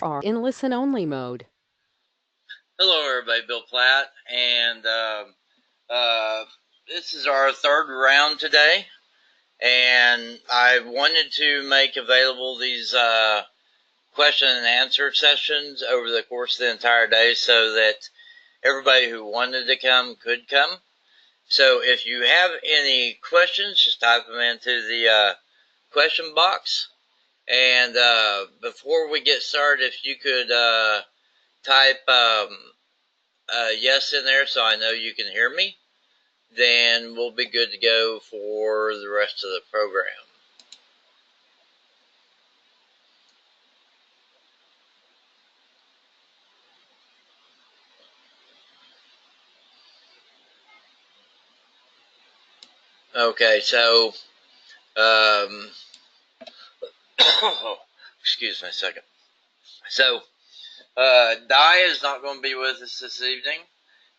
are in listen-only mode. Hello, everybody. Bill Platt, and this is our third round today. And I wanted to make available these question and answer sessions over the course of the entire day, so that everybody who wanted to come could come. So, if you have any questions, just type them into the question box. And before we get started, if you could type yes in there so I know you can hear me, then we'll be good to go for the rest of the program. Okay, so excuse me a second. So Di is not going to be with us this evening.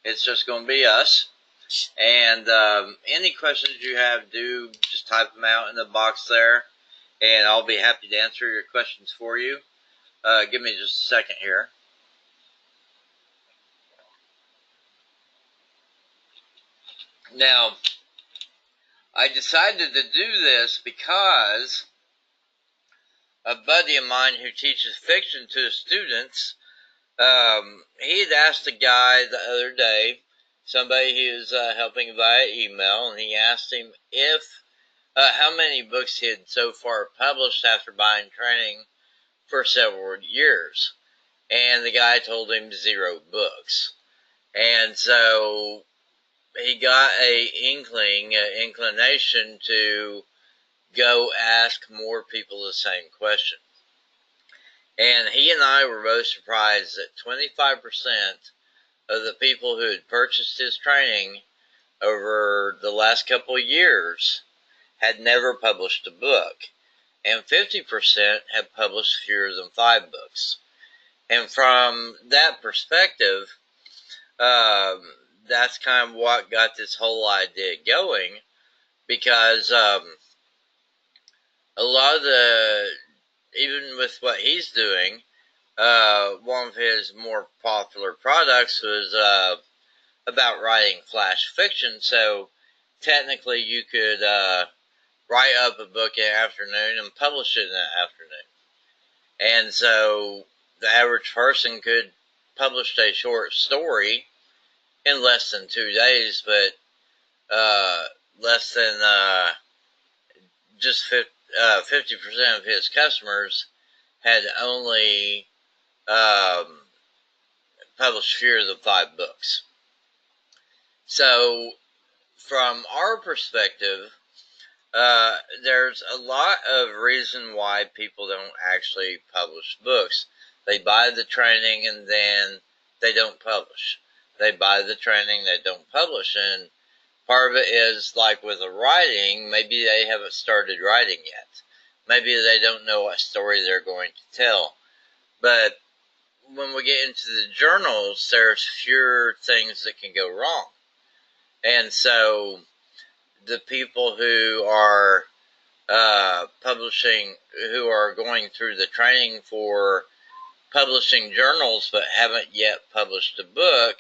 It's just going to be us. And any questions you have, do just type them out in the box there, and I'll be happy to answer your questions for you. Give me just a second here. Now, I decided to do this because a buddy of mine who teaches fiction to his students, he had asked a guy the other day, somebody he was helping via email, and he asked him if how many books he had so far published after buying training for several years. And the guy told him 0 books. And so he got a inclination to go ask more people the same question. And he and I were both surprised that 25% of the people who had purchased his training over the last couple of years had never published a book, and 50% had published fewer than 5 books. And from that perspective, that's kind of what got this whole idea going, because a lot of even with what he's doing, one of his more popular products was about writing flash fiction. So technically, you could write up a book in an afternoon and publish it in an afternoon. And so the average person could publish a short story in less than 2 days, but less than just 50% of his customers had only published fewer than 5 books. So, from our perspective, there's a lot of reason why people don't actually publish books. They buy the training and then they don't publish. They buy the training, they don't publish. And part of it is like with the writing, maybe they haven't started writing yet. Maybe they don't know what story they're going to tell. But when we get into the journals, there's fewer things that can go wrong. And so the people who are publishing, who are going through the training for publishing journals but haven't yet published a book,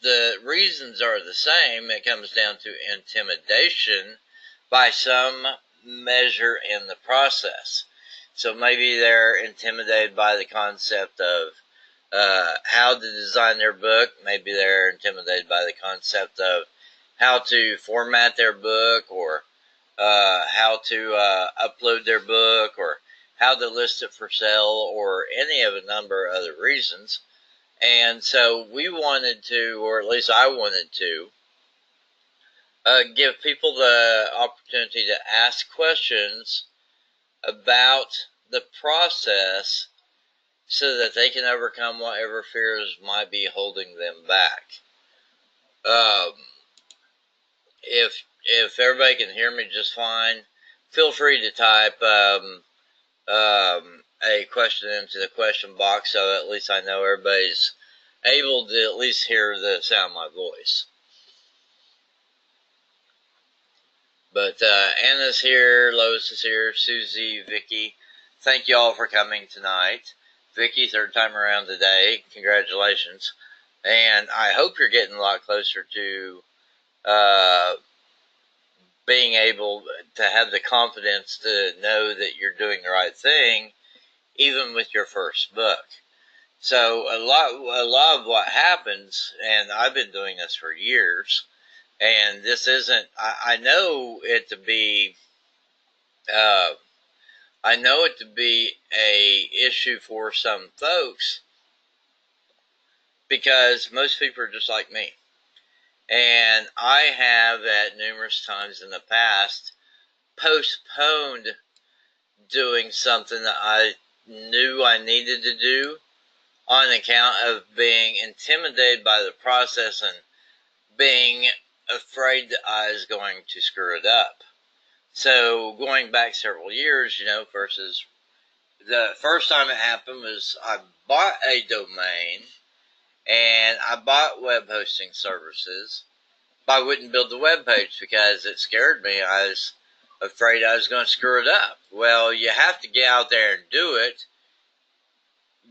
the reasons are the same. It comes down to intimidation by some measure in the process. So maybe they're intimidated by the concept of how to design their book. Maybe they're intimidated by the concept of how to format their book, or how to upload their book, or how to list it for sale, or any of a number of other reasons. And so we wanted to, or at least I wanted to, give people the opportunity to ask questions about the process so that they can overcome whatever fears might be holding them back. If everybody can hear me just fine, feel free to type a question into the question box, so at least I know everybody's able to at least hear the sound of my voice. But Anna's here, Lois is here, Susie, Vicky, thank you all for coming tonight. Vicky, third time around today. Congratulations. And I hope you're getting a lot closer to uh, being able to have the confidence to know that you're doing the right thing, even with your first book. So a lot of what happens, and I've been doing this for years, and this isn't. I know it to be. Uh, I know it to be a issue for some folks because most people are just like me. And I have at numerous times in the past postponed doing something that I knew I needed to do on account of being intimidated by the process and being afraid that I was going to screw it up. So going back several years, versus the first time it happened was I bought a domain and I bought web hosting services, but I wouldn't build the web page because it scared me. I was afraid I was going to screw it up. Well, you have to get out there and do it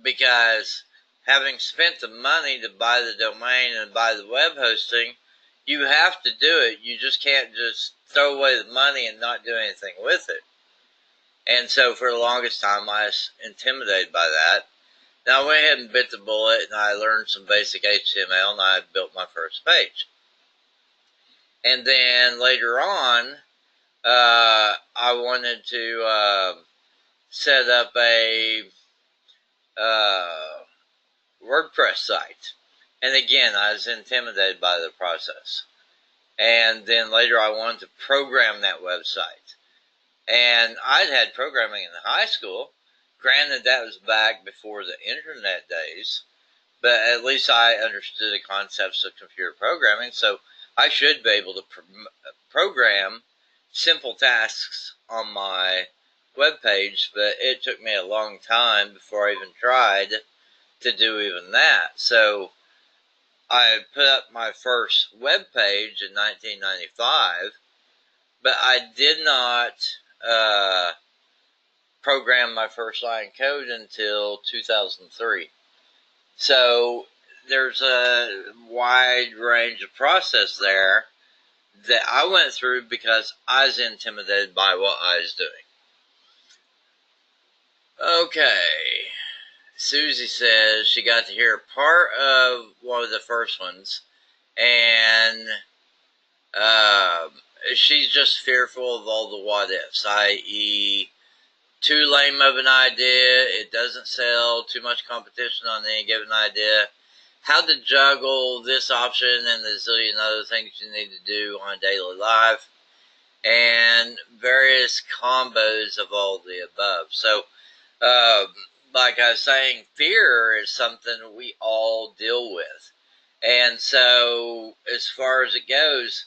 because having spent the money to buy the domain and buy the web hosting, you have to do it. You just can't just throw away the money and not do anything with it. And so for the longest time, I was intimidated by that. Now I went ahead and bit the bullet and I learned some basic HTML and I built my first page. And then later on, I wanted to set up a WordPress site. And again, I was intimidated by the process. And then later I wanted to program that website. And I'd had programming in high school. Granted, that was back before the internet days, but at least I understood the concepts of computer programming, so I should be able to program simple tasks on my web page, but it took me a long time before I even tried to do even that. So I put up my first web page in 1995, but I did not program my first line code until 2003. So there's a wide range of process there that I went through because I was intimidated by what I was doing. Okay. Susie says she got to hear part of one of the first ones, and she's just fearful of all the what ifs, i.e., too lame of an idea, it doesn't sell, too much competition on any given idea, how to juggle this option and the zillion other things you need to do on daily life, and various combos of all the above. So, like I was saying, fear is something we all deal with. And so, as far as it goes,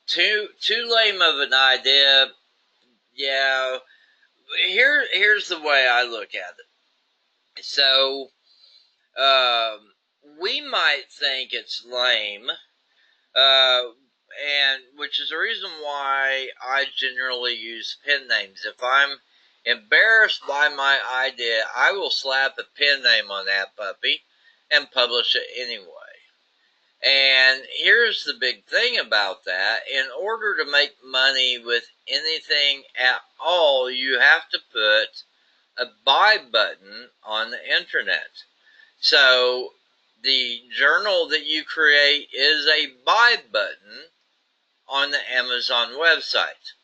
too lame of an idea, yeah. Here's the way I look at it. So, we might think it's lame, and which is the reason why I generally use pen names. If I'm embarrassed by my idea, I will slap a pen name on that puppy and publish it anyway. And here's the big thing about that. In order to make money with anything at all, you have to put a buy button on the internet. So the journal that you create is a buy button on the Amazon website.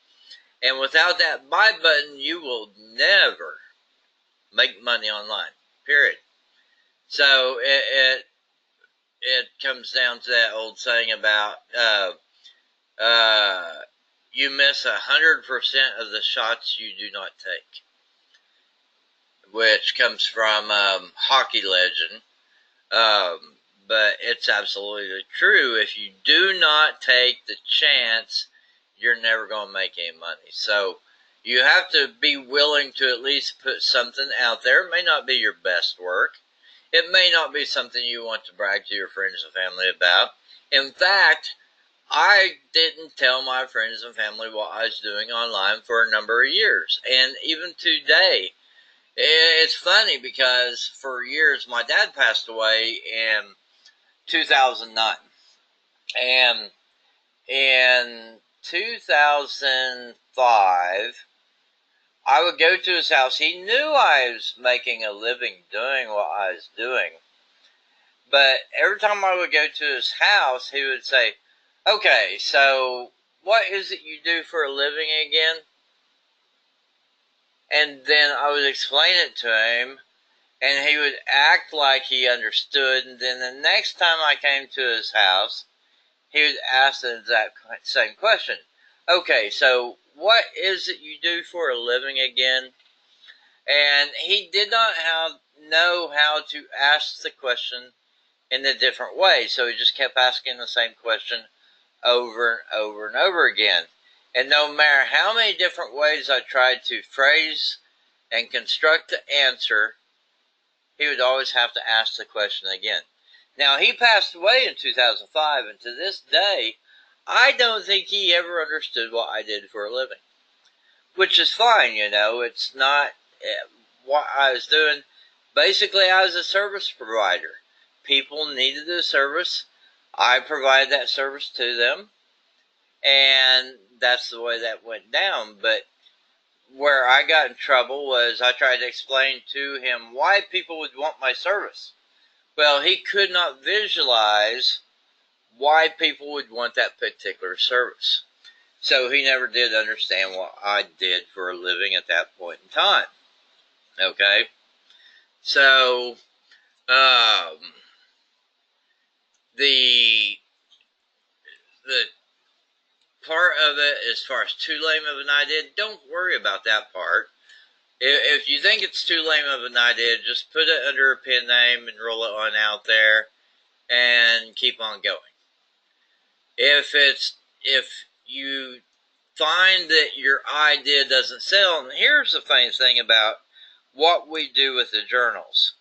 And without that buy button, you will never make money online, period. So it comes down to that old saying about you miss 100% of the shots you do not take, which comes from hockey legend. But it's absolutely true. If you do not take the chance, you're never going to make any money. So you have to be willing to at least put something out there. It may not be your best work. It may not be something you want to brag to your friends and family about. In fact, I didn't tell my friends and family what I was doing online for a number of years. And even today, it's funny because for years my dad passed away in 2009. And in 2005, I would go to his house. He knew I was making a living doing what I was doing. But every time I would go to his house, he would say, "Okay, so what is it you do for a living again?" And then I would explain it to him, and he would act like he understood. And then the next time I came to his house, he would ask the exact same question. "Okay, so what is it you do for a living again?" And he did not know how to ask the question in a different way. So he just kept asking the same question over and over and over again. And no matter how many different ways I tried to phrase and construct the answer, he would always have to ask the question again. Now, he passed away in 2005, and to this day, I don't think he ever understood what I did for a living. Which is fine, it's not what I was doing. Basically, I was a service provider. People needed a service. I provided that service to them, and that's the way that went down. But where I got in trouble was I tried to explain to him why people would want my service. Well, he could not visualize why people would want that particular service. So he never did understand what I did for a living at that point in time. Okay? So, the the part of it, as far as too lame of an idea, don't worry about that part. If you think it's too lame of an idea, just put it under a pen name and roll it on out there and keep on going. If you find that your idea doesn't sell, and here's the funny thing about what we do with the journals.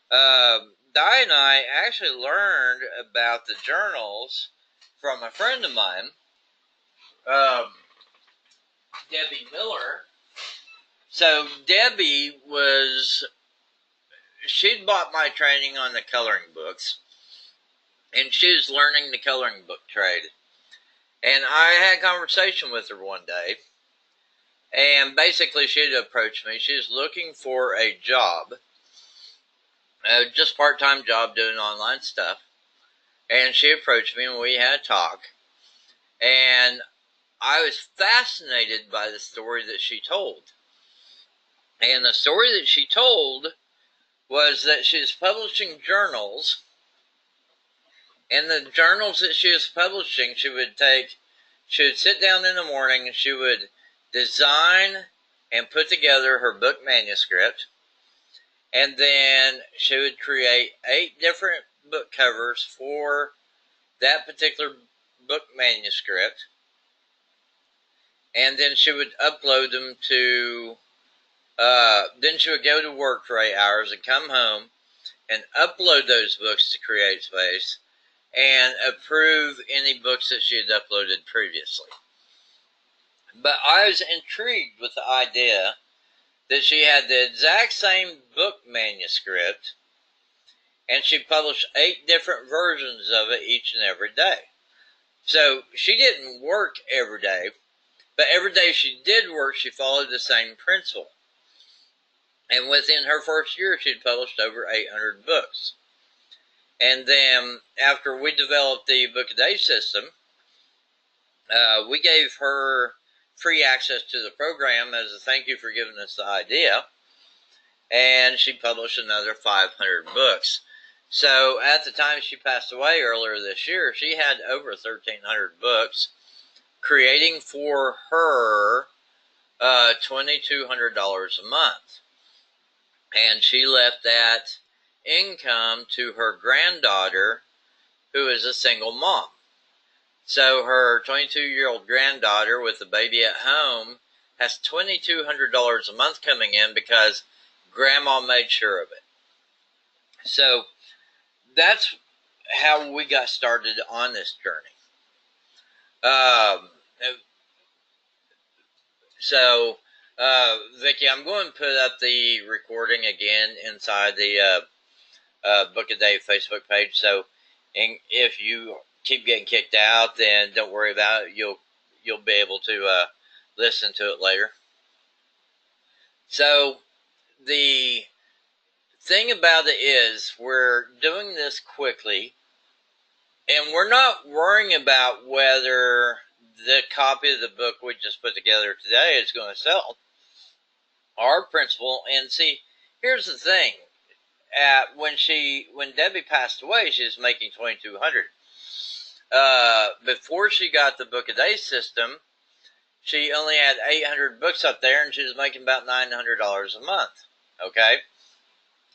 Di and I actually learned about the journals from a friend of mine, Debbie Miller. So Debbie she'd bought my training on the coloring books, and she was learning the coloring book trade. And I had a conversation with her one day, and basically she had approached me. She was looking for a job, just part-time job doing online stuff. And she approached me and we had a talk. And I was fascinated by the story that she told. And the story that she told was that she was publishing journals. And the journals that she was publishing, she would sit down in the morning and she would design and put together her book manuscript. And then she would create 8 different book covers for that particular book manuscript. And then she would upload them to, then she would go to work for 8 hours and come home and upload those books to CreateSpace and approve any books that she had uploaded previously. But I was intrigued with the idea that she had the exact same book manuscript and she published 8 different versions of it each and every day. So she didn't work every day, but every day she did work, she followed the same principle. And within her first year, she'd published over 800 books. And then after we developed the Book a Day system, we gave her free access to the program as a thank you for giving us the idea. And she published another 500 books. So at the time she passed away earlier this year, she had over 1,300 books, creating for her $2,200 a month. And she left that income to her granddaughter, who is a single mom. So her 22-year-old granddaughter with the baby at home has $2,200 a month coming in because grandma made sure of it. So that's how we got started on this journey. So Vicky, I'm going to put up the recording again inside the Book a Day Facebook page. So, if you keep getting kicked out, then don't worry about it. You'll be able to listen to it later. So the thing about it is we're doing this quickly, and we're not worrying about whether the copy of the book we just put together today is going to sell. Our principle, and see, here's the thing: when Debbie passed away, she was making 2,200. Before she got the Book a Day system, she only had 800 books up there, and she was making about $900 a month. Okay,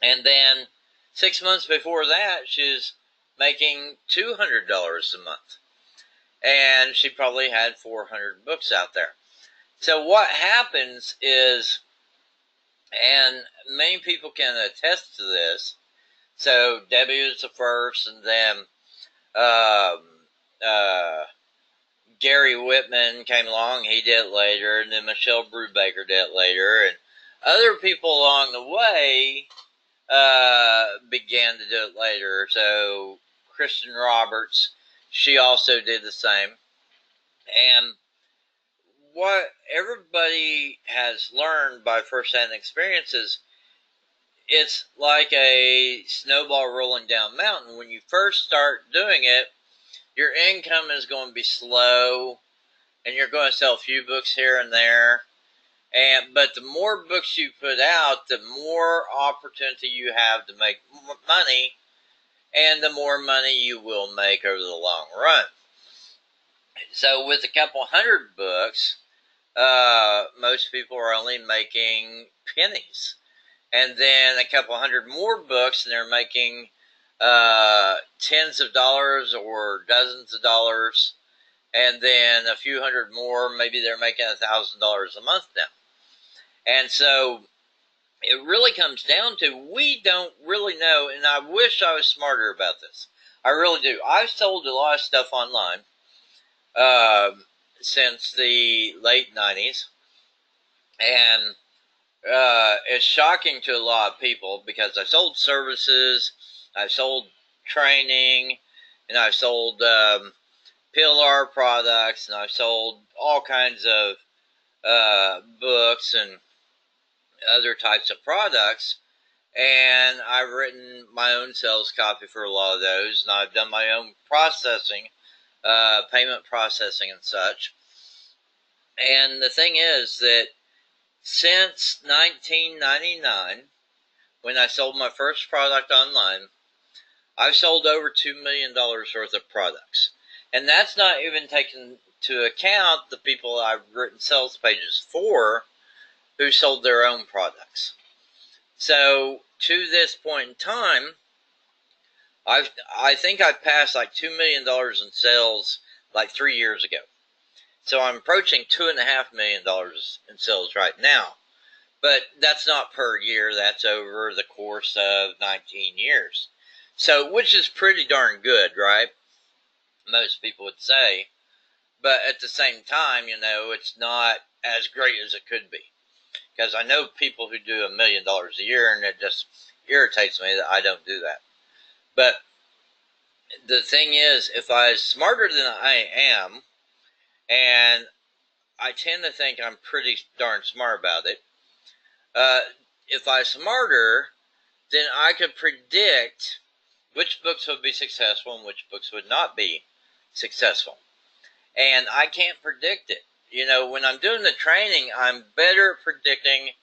and then 6 months before that, she was making $200 a month, and she probably had 400 books out there. So what happens is, and many people can attest to this. So Debbie was the first, and then um, uh, Gary Whitman came along. He did it later, and then Michelle Brubaker did it later, and other people along the way began to do it later. So Kristen Roberts, she also did the same. And what everybody has learned by first-hand experiences, it's like a snowball rolling down a mountain. When you first start doing it, your income is going to be slow, and you're going to sell a few books here and there. But the more books you put out, the more opportunity you have to make money, and the more money you will make over the long run. So with a couple hundred books, most people are only making pennies. And then a couple hundred more books, and they're making tens of dollars or dozens of dollars. And then a few hundred more, maybe they're making $1,000 a month now. And so it really comes down to, we don't really know, and I wish I was smarter about this. I really do. I've sold a lot of stuff online since the late 90s, and it's shocking to a lot of people because I sold services, I sold training, and I sold PLR products, and I've sold all kinds of books and other types of products, and I've written my own sales copy for a lot of those, and I've done my own processing, payment processing and such. And the thing is that since 1999, when I sold my first product online, I've sold over $2 million worth of products. And that's not even taking into account the people I've written sales pages for who sold their own products. So to this point in time, I think I passed like $2 million in sales like 3 years ago. So I'm approaching $2.5 million in sales right now. But that's not per year. That's over the course of 19 years. So, which is pretty darn good, right? Most people would say. But at the same time, it's not as great as it could be. Because I know people who do $1 million a year, and it just irritates me that I don't do that. But the thing is, if I was smarter than I am, and I tend to think I'm pretty darn smart about it, if I was smarter, then I could predict which books would be successful and which books would not be successful. And I can't predict it. When I'm doing the training, I'm better at predicting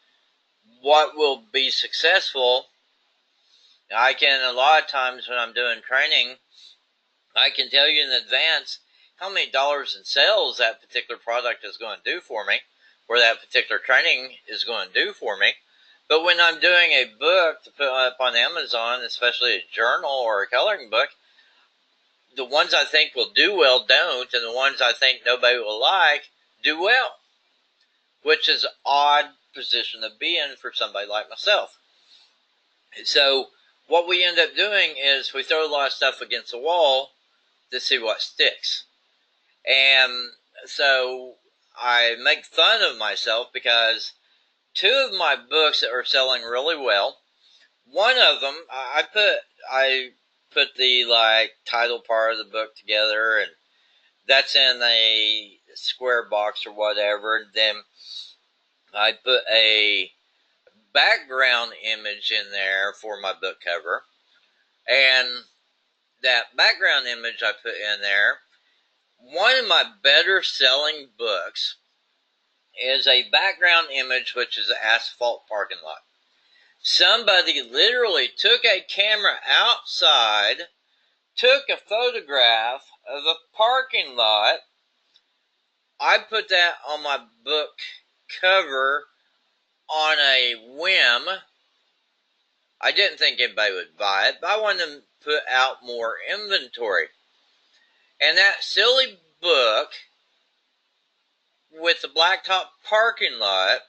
what will be successful. I can, a lot of times when I'm doing training, I can tell you in advance how many dollars in sales that particular product is going to do for me, or that particular training is going to do for me. But when I'm doing a book to put up on Amazon, especially a journal or a coloring book, the ones I think will do well don't, and the ones I think nobody will like do well, which is an odd position to be in for somebody like myself. So what we end up doing is we throw a lot of stuff against the wall to see what sticks. And so I make fun of myself because two of my books that are selling really well. One of them, I put the like title part of the book together, and that's in a square box or whatever. And then I put a background image in there for my book cover, and that background image I put in there. One of my better selling books is a background image which is an asphalt parking lot. Somebody literally took a camera outside, took a photograph of a parking lot. I put that on my book cover on a whim. I didn't think anybody would buy it, but I wanted to put out more inventory. And that silly book with the blacktop parking lot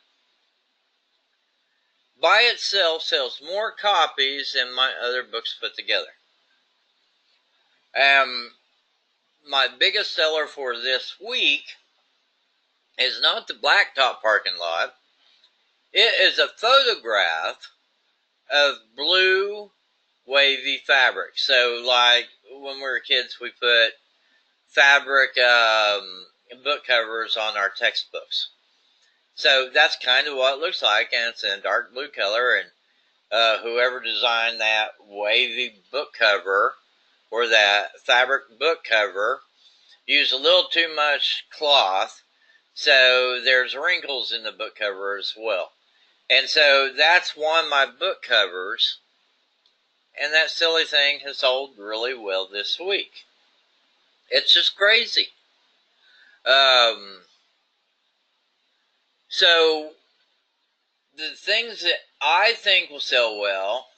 by itself sells more copies than my other books put together. My biggest seller for this week is not the blacktop parking lot. It is a photograph of blue wavy fabric. So like when we were kids, we put fabric book covers on our textbooks. So that's kind of what it looks like, and it's in a dark blue color, and whoever designed that wavy book cover or that fabric book cover used a little too much cloth, so there's wrinkles in the book cover as well. And so that's one of my book covers, and that silly thing has sold really well this week. It's just crazy. So the things that I think will sell well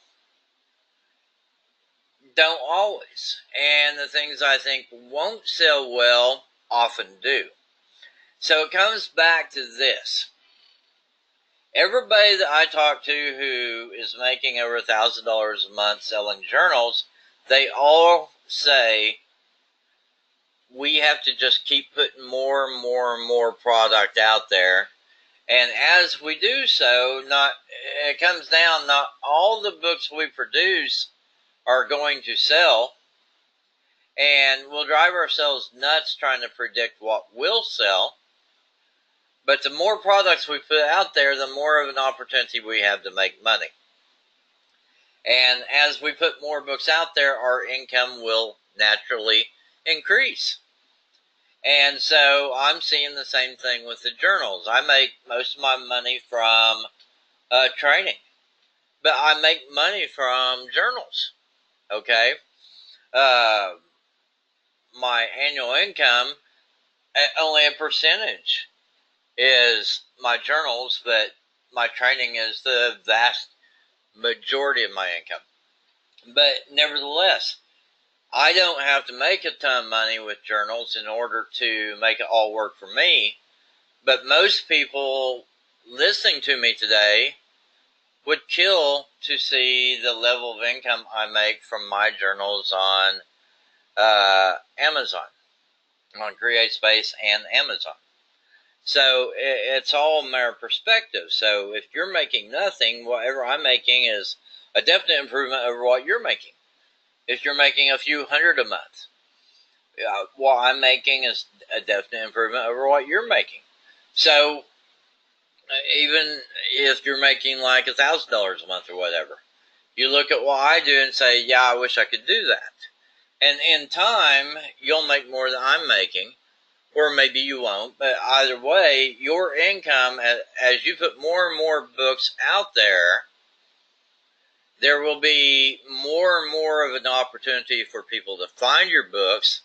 don't always. And the things I think won't sell well often do. So it comes back to this. Everybody that I talk to who is making over $1,000 a month selling journals, they all say we have to just keep putting more and more and more product out there. And as we do so, it comes down, not all the books we produce are going to sell, and we'll drive ourselves nuts trying to predict what will sell. But the more products we put out there, the more of an opportunity we have to make money. And as we put more books out there, our income will naturally increase. And so I'm seeing the same thing with the journals. I make most of my money from training, but I make money from journals. Okay, my annual income, only a percentage is my journals, but my training is the vast majority of my income. But nevertheless, I don't have to make a ton of money with journals in order to make it all work for me. But most people listening to me today would kill to see the level of income I make from my journals on Amazon, on CreateSpace and Amazon. So it's all a matter of perspective. So if you're making nothing, whatever I'm making is a definite improvement over what you're making. If you're making a few hundred a month, what I'm making is a definite improvement over what you're making. So even if you're making like $1,000 a month or whatever, you look at what I do and say, yeah, I wish I could do that. And in time, you'll make more than I'm making, or maybe you won't. But either way, your income, as you put more and more books out there, there will be more and more of an opportunity for people to find your books,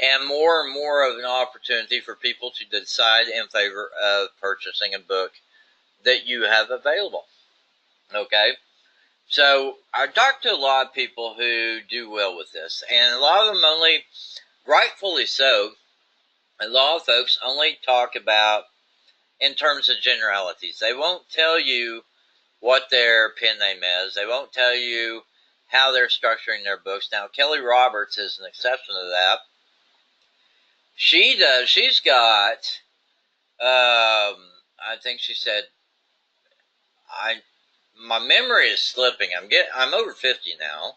and more of an opportunity for people to decide in favor of purchasing a book that you have available. Okay? So I talked to a lot of people who do well with this, and a lot of them only, rightfully so, a lot of folks only talk about in terms of generalities. They won't tell you what their pen name is. They won't tell you how they're structuring their books. Now, Kelly Roberts is an exception to that. She's got, I think she said my memory is slipping. I'm over 50 now.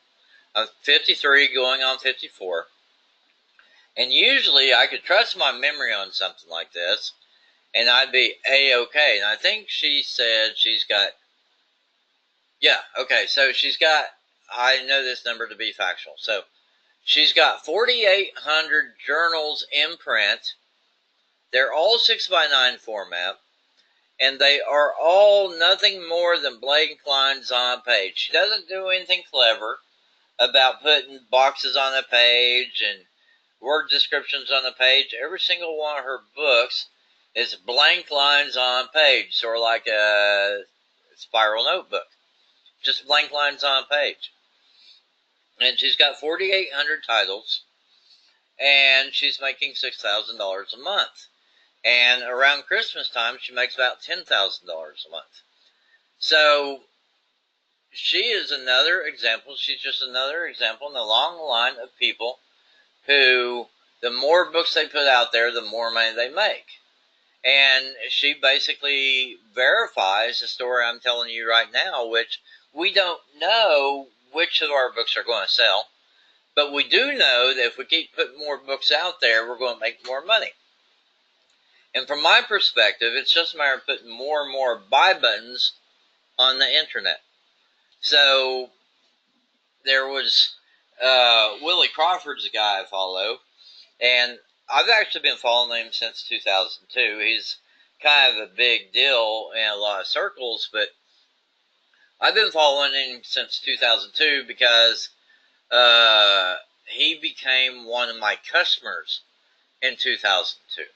I'm 53 going on 54. And usually I could trust my memory on something like this and I'd be A-okay. And I think she said she's got, yeah, okay, so she's got, I know this number to be factual. So she's got 4,800 journals in print. They're all 6x9 format, and they are all nothing more than blank lines on a page. She doesn't do anything clever about putting boxes on a page and word descriptions on the page. Every single one of her books is blank lines on a page, sort of like a spiral notebook. Just blank lines on a page. And she's got 4,800 titles, and she's making $6,000 a month. And around Christmas time, she makes about $10,000 a month. So she is another example. She's just another example in the long line of people who, the more books they put out there, the more money they make. And she basically verifies the story I'm telling you right now, which we don't know which of our books are going to sell. But we do know that if we keep putting more books out there, we're going to make more money. And from my perspective, it's just a matter of putting more and more buy buttons on the internet. So there was Willie Crawford's a guy I follow, and I've actually been following him since 2002. He's kind of a big deal in a lot of circles, but I've been following him since 2002 because he became one of my customers in 2002.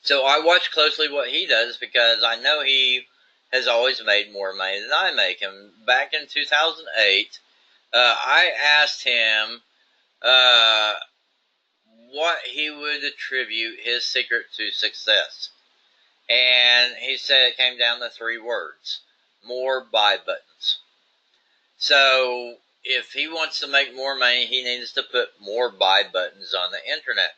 So I watch closely what he does because I know he has always made more money than I make. And back in 2008, I asked him what he would attribute his secret to success. And he said it came down to 3 words: more buy buttons. So if he wants to make more money, he needs to put more buy buttons on the internet.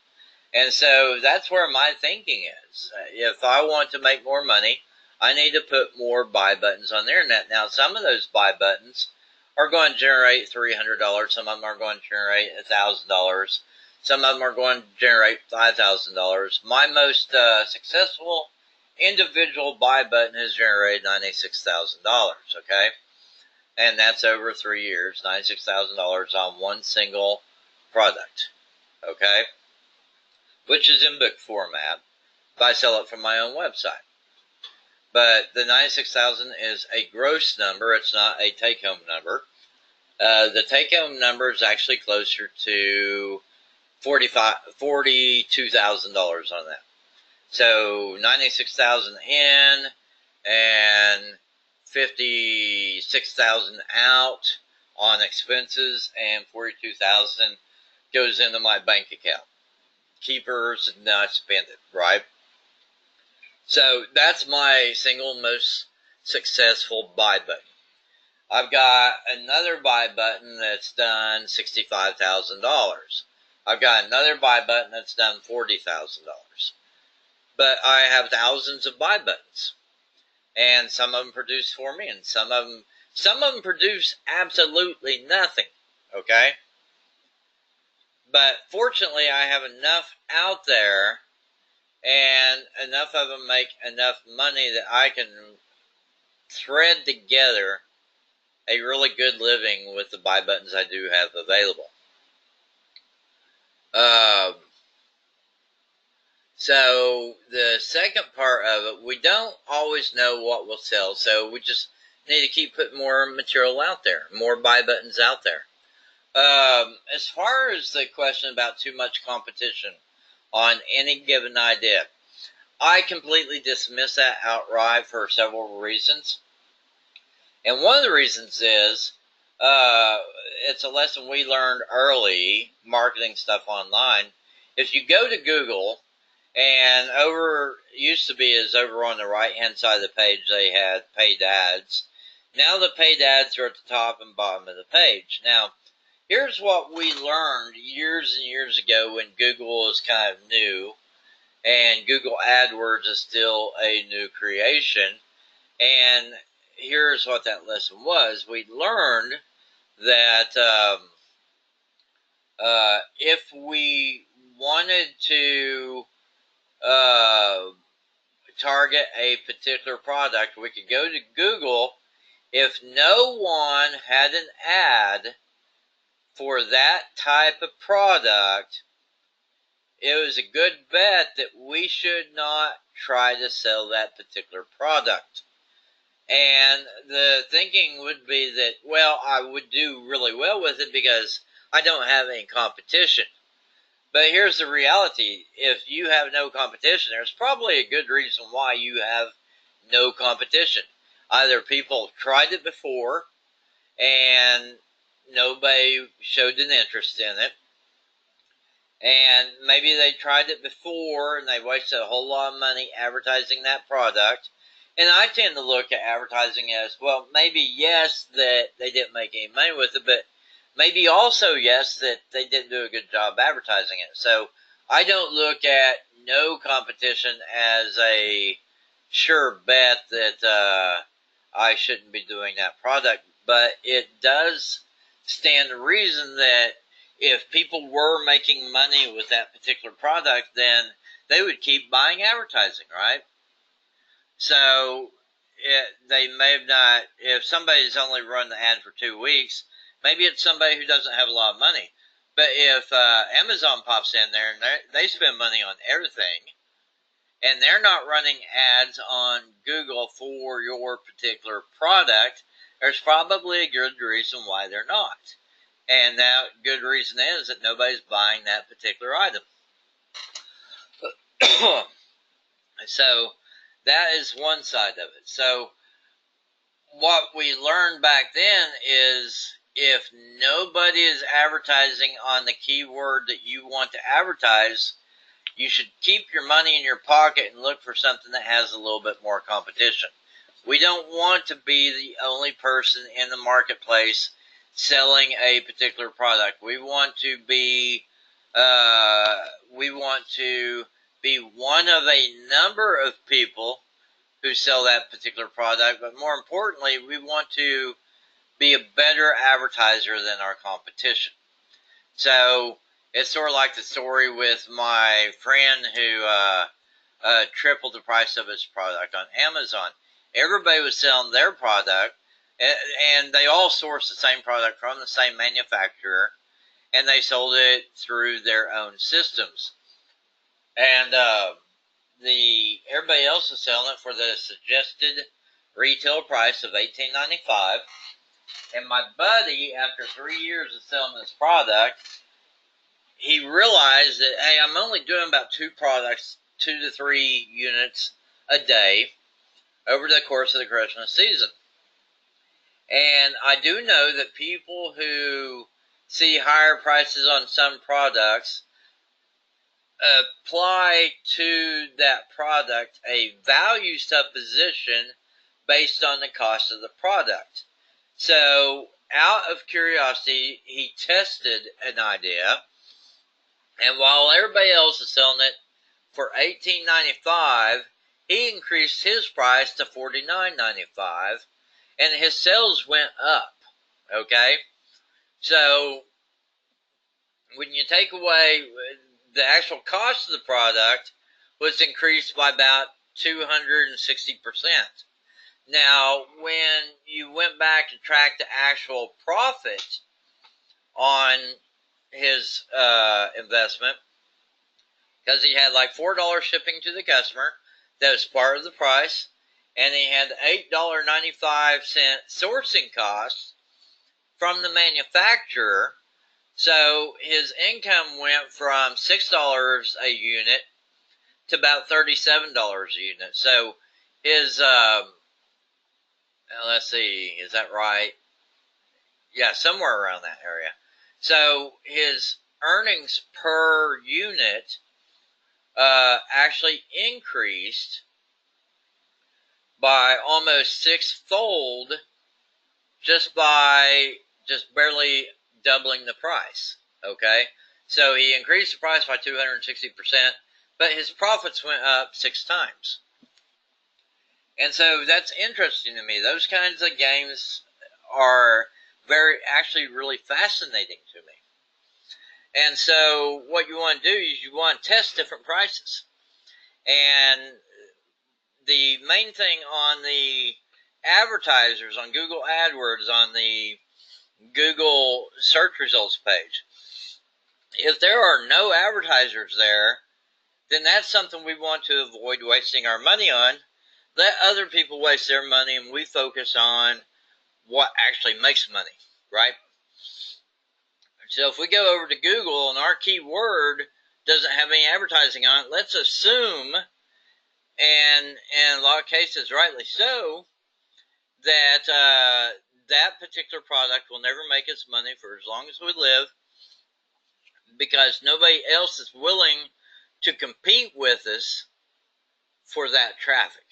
And so that's where my thinking is. If I want to make more money, I need to put more buy buttons on the internet. Now, some of those buy buttons are going to generate $300. Some of them are going to generate $1,000. Some of them are going to generate $5,000. My most successful individual buy button has generated $96,000, okay? And that's over 3 years, $96,000 on one single product, okay? Which is in book format, if I sell it from my own website. But the 96,000 is a gross number. It's not a take-home number. The take-home number is actually closer to $42,000 on that. So 96,000 in and 56,000 out on expenses, and 42,000 goes into my bank account. Keepers, not spend it, right? So that's my single most successful buy button. I've got another buy button that's done $65,000. I've got another buy button that's done $40,000. But I have thousands of buy buttons, and some of them produce for me, and some of them produce absolutely nothing. Okay. But fortunately, I have enough out there, and enough of them make enough money that I can thread together a really good living with the buy buttons I do have available. So the second part of it, we don't always know what will sell, so we just need to keep putting more material out there, more buy buttons out there. As far as the question about too much competition on any given idea, I completely dismiss that outright for several reasons. And one of the reasons is it's a lesson we learned early, marketing stuff online. If you go to Google, and used to be is over on the right-hand side of the page, they had paid ads. Now the paid ads are at the top and bottom of the page. Now, here's what we learned years and years ago when Google was kind of new, and Google Adwords is still a new creation, And here's what that lesson was. We learned that if we wanted to target a particular product, we could go to Google. If no one had an ad for that type of product, it was a good bet that we should not try to sell that particular product. And the thinking would be that, well, I would do really well with it because I don't have any competition. But here's the reality. If you have no competition, there's probably a good reason why you have no competition. Either people tried it before and nobody showed an interest in it, and maybe they tried it before and they wasted a whole lot of money advertising that product. And I tend to look at advertising as, well, maybe yes, that they didn't make any money with it, but maybe also yes, that they didn't do a good job advertising it. So I don't look at no competition as a sure bet that I shouldn't be doing that product, but it does stand to reason that if people were making money with that particular product, then they would keep buying advertising, right? So they may have not, if somebody's only run the ad for 2 weeks, maybe it's somebody who doesn't have a lot of money. But if Amazon pops in there and they spend money on everything, and they're not running ads on Google for your particular product, there's probably a good reason why they're not. And that good reason is that nobody's buying that particular item. So that is one side of it. So what we learned back then is if nobody is advertising on the keyword that you want to advertise, you should keep your money in your pocket and look for something that has a little bit more competition. We don't want to be the only person in the marketplace selling a particular product. We want to be one of a number of people who sell that particular product, but more importantly, we want to be a better advertiser than our competition. So it's sort of like the story with my friend who tripled the price of his product on Amazon. Everybody was selling their product, and they all sourced the same product from the same manufacturer, and they sold it through their own systems. And everybody else is selling it for the suggested retail price of $18.95. And my buddy, after 3 years of selling this product, he realized that, hey, I'm only doing about 2 to 3 units a day over the course of the Christmas season. And I do know that people who see higher prices on some products apply to that product a value supposition based on the cost of the product. So, out of curiosity, he tested an idea, and while everybody else is selling it for $18.95, he increased his price to $49.95, and his sales went up. Okay? So, when you take away the actual cost of the product was increased by about 260%. Now, when you went back and tracked the actual profit on his investment, because he had like $4 shipping to the customer, that was part of the price, and he had $8.95 sourcing costs from the manufacturer. So his income went from $6 a unit to about $37 a unit. So his, let's see, is that right? Yeah, somewhere around that area. So his earnings per unit actually increased by almost 6-fold just by barely doubling the price. Okay, so he increased the price by 260%, but his profits went up 6 times. And so that's interesting to me. Those kinds of games are actually really fascinating to me. And so what you want to do is you want to test different prices. And the main thing on the advertisers, on Google Adwords, on the Google search results page, if there are no advertisers there, then that's something we want to avoid wasting our money on. Let other people waste their money and we focus on what actually makes money, right? So if we go over to Google and our keyword doesn't have any advertising on it, let's assume, and in a lot of cases rightly so, that that particular product will never make us money for as long as we live, because nobody else is willing to compete with us for that traffic.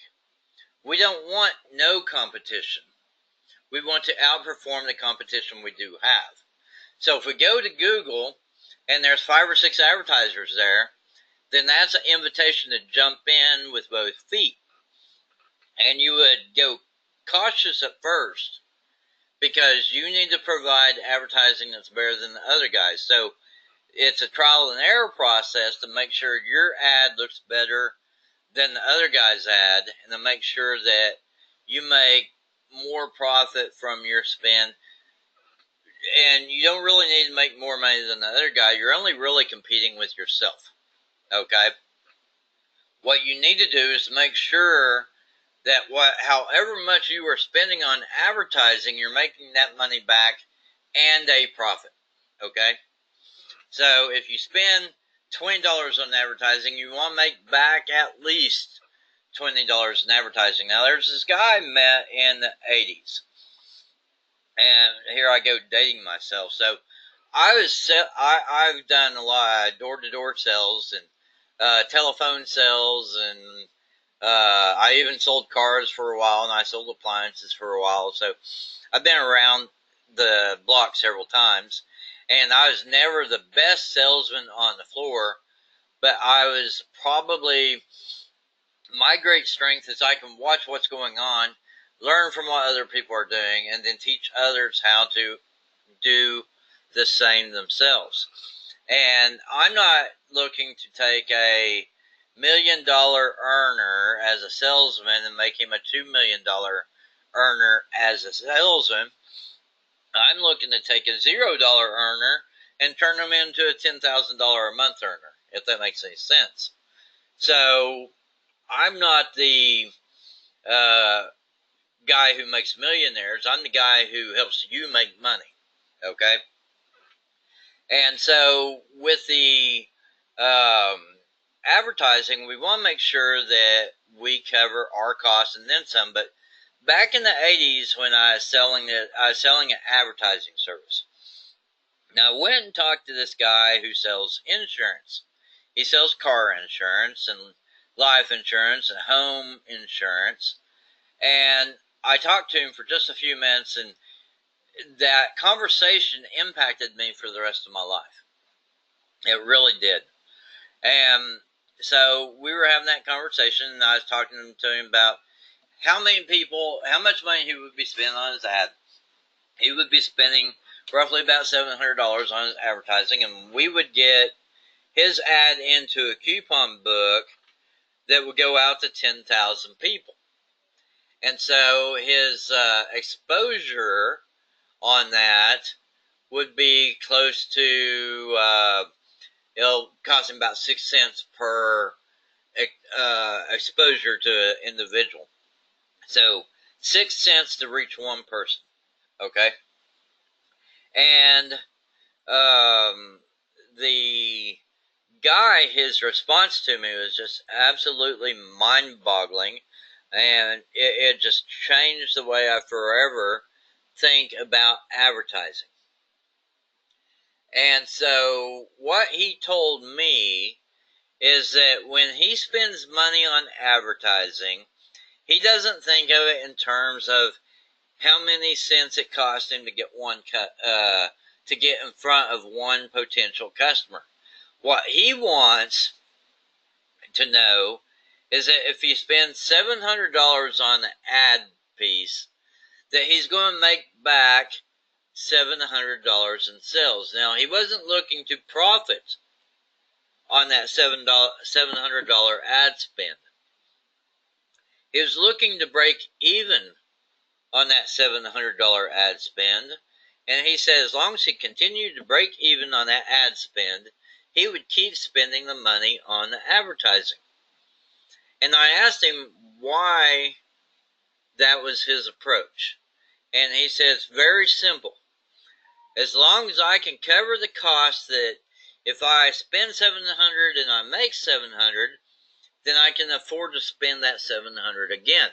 We don't want no competition. We want to outperform the competition we do have. So if we go to Google and there's 5 or 6 advertisers there, then that's an invitation to jump in with both feet. And you would go cautious at first because you need to provide advertising that's better than the other guys. So it's a trial and error process to make sure your ad looks better than the other guy's ad, and to make sure that you make more profit from your spend. And you don't really need to make more money than the other guy. You're only really competing with yourself. Okay? What you need to do is make sure that however much you are spending on advertising, you're making that money back and a profit. Okay? So if you spend $20 on advertising, you want to make back at least $20 in advertising. Now, there's this guy I met in the 80s. And here I go dating myself. So I've done a lot of door-to-door sales and telephone sales, and I even sold cars for a while, and I sold appliances for a while. So I've been around the block several times, and I was never the best salesman on the floor, but I was probably, my great strength is I can watch what's going on, learn from what other people are doing, and then teach others how to do the same themselves. And I'm not looking to take a $1 million earner as a salesman and make him a $2 million earner as a salesman. I'm looking to take a $0 earner and turn him into a $10,000 a month earner, if that makes any sense. So I'm not the guy who makes millionaires. I'm the guy who helps you make money. Okay? And so with the advertising, we want to make sure that we cover our costs and then some. But back in the 80s, when I was selling an advertising service. Now, I went and talked to this guy who sells insurance. He sells car insurance and life insurance and home insurance. And I talked to him for just a few minutes, and that conversation impacted me for the rest of my life. It really did. And so we were having that conversation, and I was talking to him about how much money he would be spending on his ad. He would be spending roughly about $700 on his advertising, and we would get his ad into a coupon book that would go out to 10,000 people. And so his exposure on that would be close to, it'll cost him about 6 cents per exposure to an individual. So 6 cents to reach one person. Okay? And the guy, his response to me was just absolutely mind-boggling, and it just changed the way I forever think about advertising. And so what he told me is that when he spends money on advertising, he doesn't think of it in terms of how many cents it cost him to get to get in front of one potential customer. What he wants to know is that if he spends $700 on the ad piece, that he's going to make back $700 in sales. Now, he wasn't looking to profit on that $700 ad spend. He was looking to break even on that $700 ad spend. And he said as long as he continued to break even on that ad spend, he would keep spending the money on the advertising. And I asked him why that was his approach. And he said it's very simple. As long as I can cover the cost, that if I spend $700 and I make $700, then I can afford to spend that $700 again.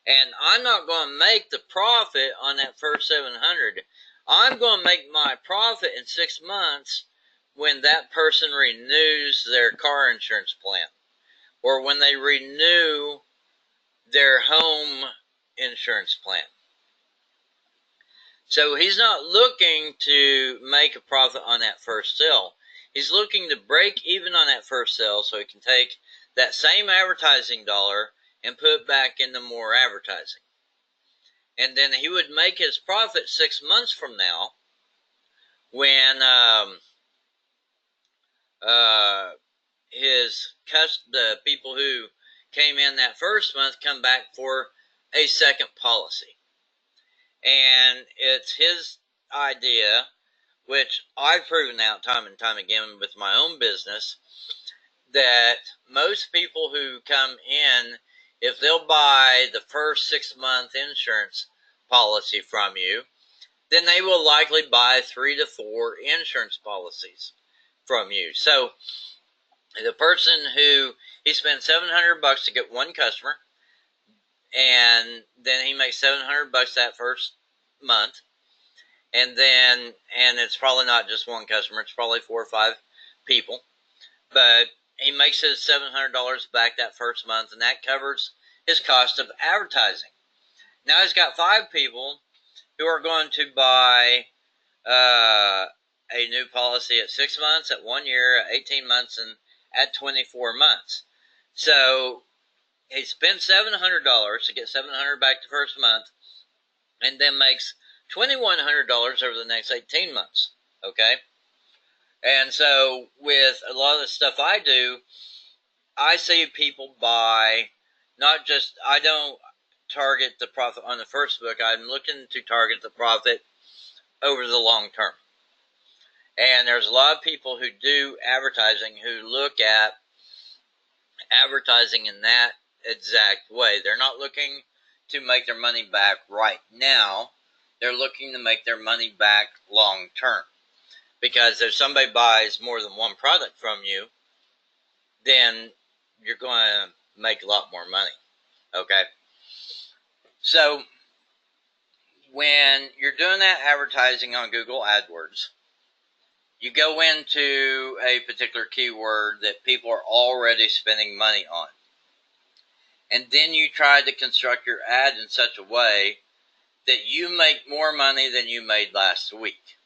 And I'm not going to make the profit on that first $700. I'm going to make my profit in 6 months when that person renews their car insurance plan, or when they renew their home insurance plan. So he's not looking to make a profit on that first sale. He's looking to break even on that first sale so he can take that same advertising dollar and put it back into more advertising. And then he would make his profit 6 months from now when the people who came in that first month come back for a second policy. And it's his idea, which I've proven out time and time again with my own business, that most people who come in, if they'll buy the first 6-month insurance policy from you, then they will likely buy 3 to 4 insurance policies from you. So the person who, he spends $700 to get one customer, and then he makes $700 that first month, and it's probably not just one customer, it's probably 4 or 5 people, but he makes his $700 back that first month, and that covers his cost of advertising. Now he's got 5 people who are going to buy a new policy at 6 months, at 1 year, at 18 months, and at 24 months. So he spends $700 to get $700 back the first month, and then makes $2,100 over the next 18 months. Okay? And so with a lot of the stuff I do, I see people buy, not just, I don't target the profit on the first book, I'm looking to target the profit over the long term. And there's a lot of people who do advertising who look at advertising in that exact way. They're not looking to make their money back right now. They're looking to make their money back long term. Because if somebody buys more than one product from you, then you're going to make a lot more money. Okay? So when you're doing that advertising on Google Adwords, you go into a particular keyword that people are already spending money on. And then you try to construct your ad in such a way that you make more money than you made last week,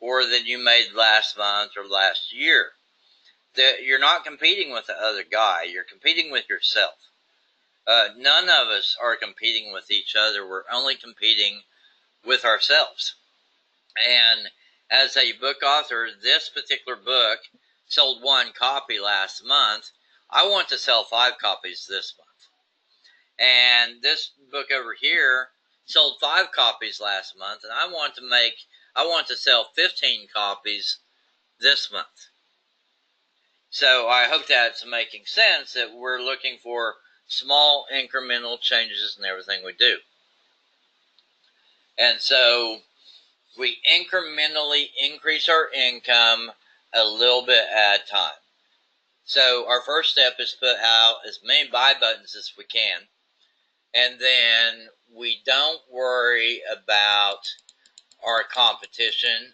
or than you made last month or last year. That you're not competing with the other guy, you're competing with yourself. None of us are competing with each other, we're only competing with ourselves. And as a book author, this particular book sold 1 copy last month. I want to sell 5 copies this month. And this book over here sold 5 copies last month, and I want to sell 15 copies this month. So I hope that's making sense, that we're looking for small incremental changes in everything we do. And so we incrementally increase our income a little bit at a time. So our first step is to put out as many buy buttons as we can. And then we don't worry about our competition.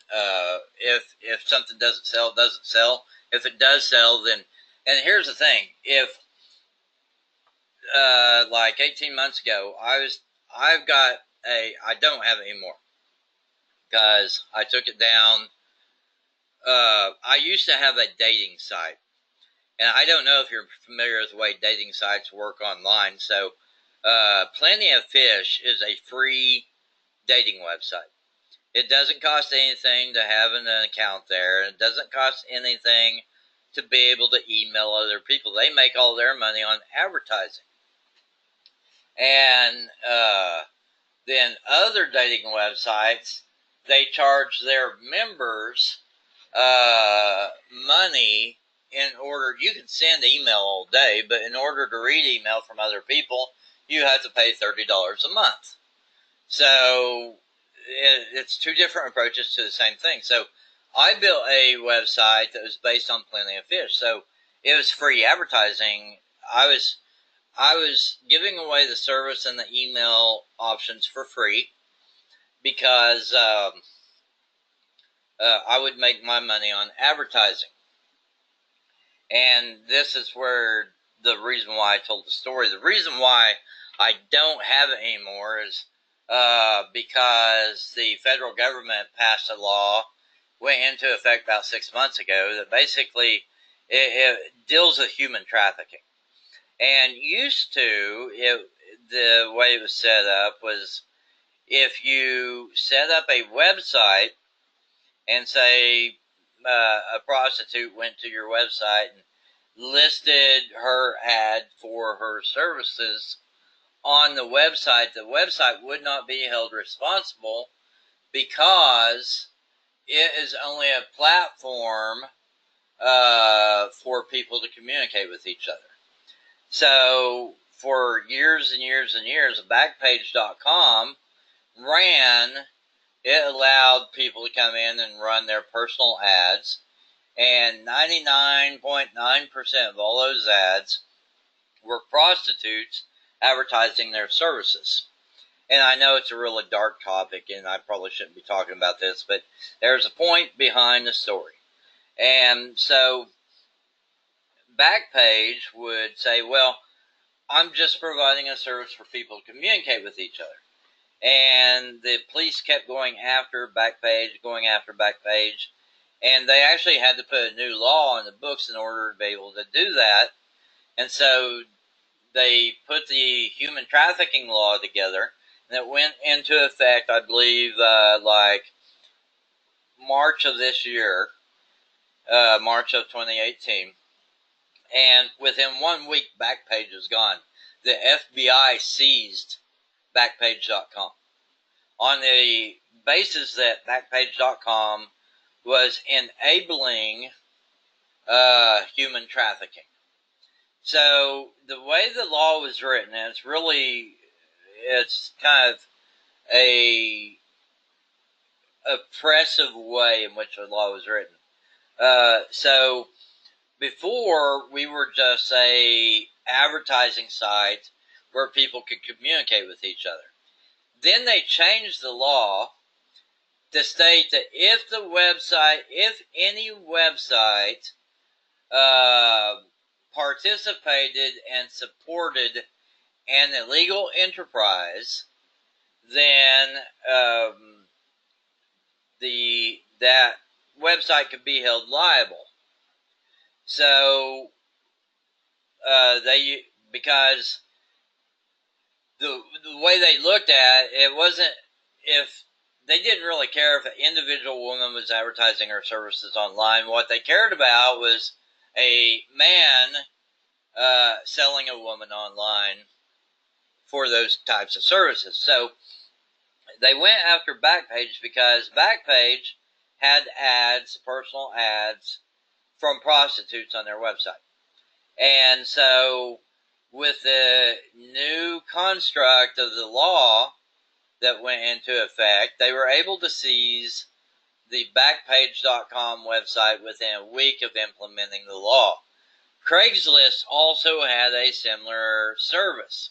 If something doesn't sell, it doesn't sell. If it does sell, then, and here's the thing, if like 18 months ago, I don't have it anymore because I took it down. I used to have a dating site, And I don't know if you're familiar with the way dating sites work online. So, Plenty of Fish is a free dating website. It doesn't cost anything to have an account there. It doesn't cost anything to be able to email other people. They make all their money on advertising. And then other dating websites, they charge their members money in order. You can send email all day, but in order to read email from other people, you have to pay $30 a month. So it's two different approaches to the same thing. So I built a website that was based on Plenty of Fish. So it was free advertising. I was giving away the service and the email options for free because I would make my money on advertising. And this is where the reason why I told the story. The reason why I don't have it anymore is because the federal government passed a law, went into effect about 6 months ago, that basically it deals with human trafficking. And used to, the way it was set up was if you set up a website and say a prostitute went to your website and listed her ad for her services on the website would not be held responsible because it is only a platform for people to communicate with each other. So for years and years and years, Backpage.com it allowed people to come in and run their personal ads, and 99.9% of all those ads were prostitutes advertising their services. And I know it's a really dark topic, and I probably shouldn't be talking about this, but there's a point behind the story. And so Backpage would say, well, I'm just providing a service for people to communicate with each other. And the police kept going after Backpage, and they actually had to put a new law in the books in order to be able to do that. And so they put the human trafficking law together, and it went into effect, I believe, like March of this year, March of 2018. And within 1 week, Backpage was gone. The FBI seized Backpage.com on the basis that Backpage.com was enabling human trafficking. So the way the law was written, it's kind of a oppressive way in which the law was written. So before, we were just a advertising site where people could communicate with each other. Then they changed the law to state that if any website participated and supported an illegal enterprise, then that website could be held liable. So because the way they looked at it wasn't, if they didn't really care if an individual woman was advertising her services online. What they cared about was a man selling a woman online for those types of services. So they went after Backpage because Backpage had ads, personal ads, from prostitutes on their website. And so with the new construct of the law that went into effect, they were able to seize the Backpage.com website within a week of implementing the law. Craigslist also had a similar service,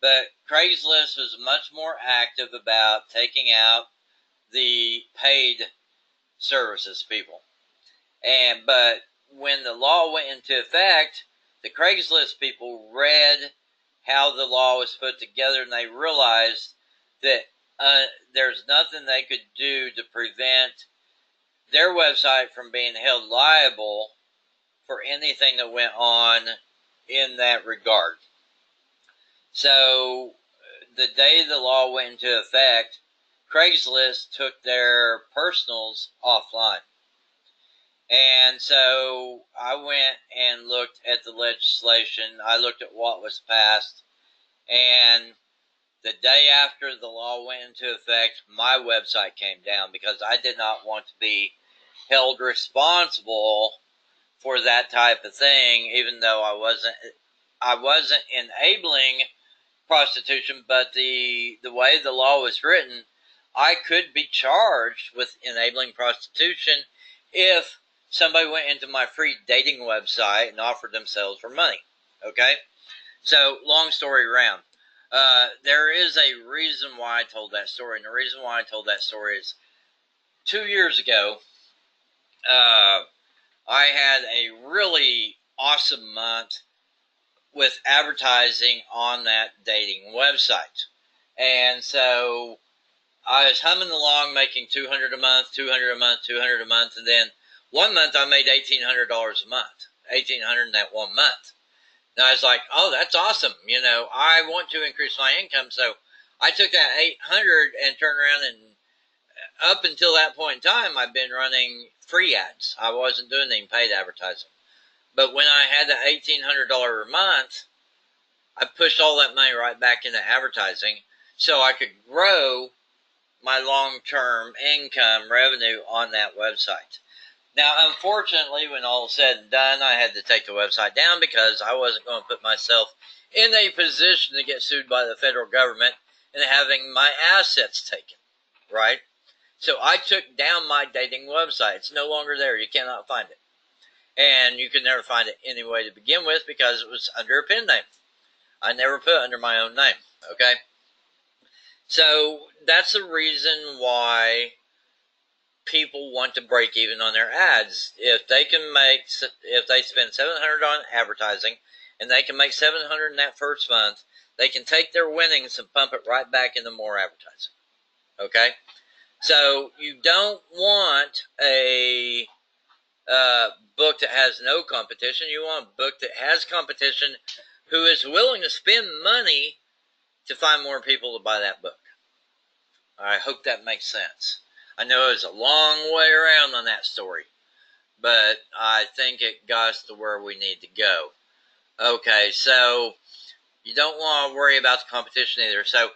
but Craigslist was much more active about taking out the paid services people. But when the law went into effect, the Craigslist people read how the law was put together, and they realized that there's nothing they could do to prevent their website from being held liable for anything that went on in that regard. So the day the law went into effect, Craigslist took their personals offline. And so I went and looked at the legislation. I looked at what was passed. And the day after the law went into effect, my website came down because I did not want to be held responsible for that type of thing, even though I wasn't enabling prostitution, but the way the law was written, I could be charged with enabling prostitution if somebody went into my free dating website and offered themselves for money. Okay? So, long story round. There is a reason why I told that story, and the reason why I told that story is 2 years ago, I had a really awesome month with advertising on that dating website. And so I was humming along, making $200 a month, $200 a month, $200 a month, and then one month I made $1,800 a month, $1,800 in that 1 month. And I was like, oh, that's awesome. You know, I want to increase my income, so I took that 800 and turned around, and up until that point in time, I've been running free ads. I wasn't doing any paid advertising. But when I had that $1,800 a month, I pushed all that money right back into advertising so I could grow my long-term income revenue on that website. Now, unfortunately, when all is said and done, I had to take the website down because I wasn't going to put myself in a position to get sued by the federal government and having my assets taken, right? So I took down my dating website. It's no longer there. You cannot find it. And you can never find it anyway to begin with because it was under a pen name. I never put under my own name, okay? So that's the reason why people want to break even on their ads. If they spend $700 on advertising and they can make $700 in that first month, they can take their winnings and pump it right back into more advertising, okay? So you don't want a book that has no competition. You want a book that has competition who is willing to spend money to find more people to buy that book. I hope that makes sense. I know it's a long way around on that story, but I think it got us to where we need to go. Okay, so you don't want to worry about the competition either. So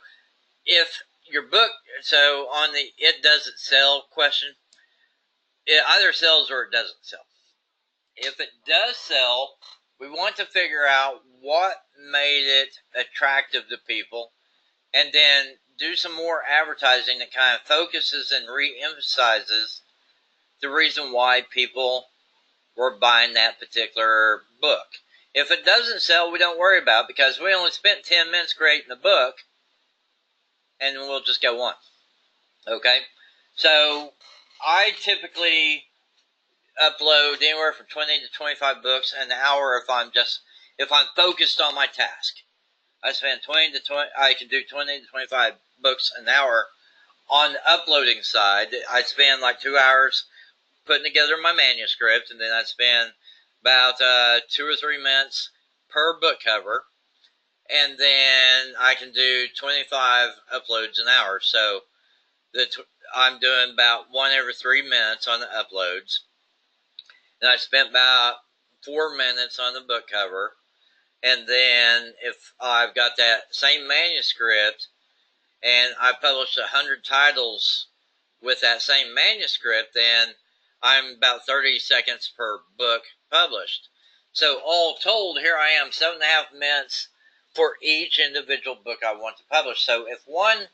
if your book, so on the it doesn't sell question, it either sells or it doesn't sell. If it does sell, we want to figure out what made it attractive to people and then do some more advertising that kind of focuses and re-emphasizes the reason why people were buying that particular book. If it doesn't sell, we don't worry about it because we only spent 10 minutes creating the book and we'll just go on. Okay? So I typically upload anywhere from 20 to 25 books an hour if I'm focused on my task. I can do 20 to 25 books an hour. On the uploading side, I spend like 2 hours putting together my manuscript, and then I spend about 2 or 3 minutes per book cover, and then I can do 25 uploads an hour. So I'm doing about 1 every 3 minutes on the uploads. And I spent about 4 minutes on the book cover. And then if I've got that same manuscript and I published 100 titles with that same manuscript, then I'm about 30 seconds per book published. So all told, here I am, 7.5 minutes for each individual book I want to publish. So if one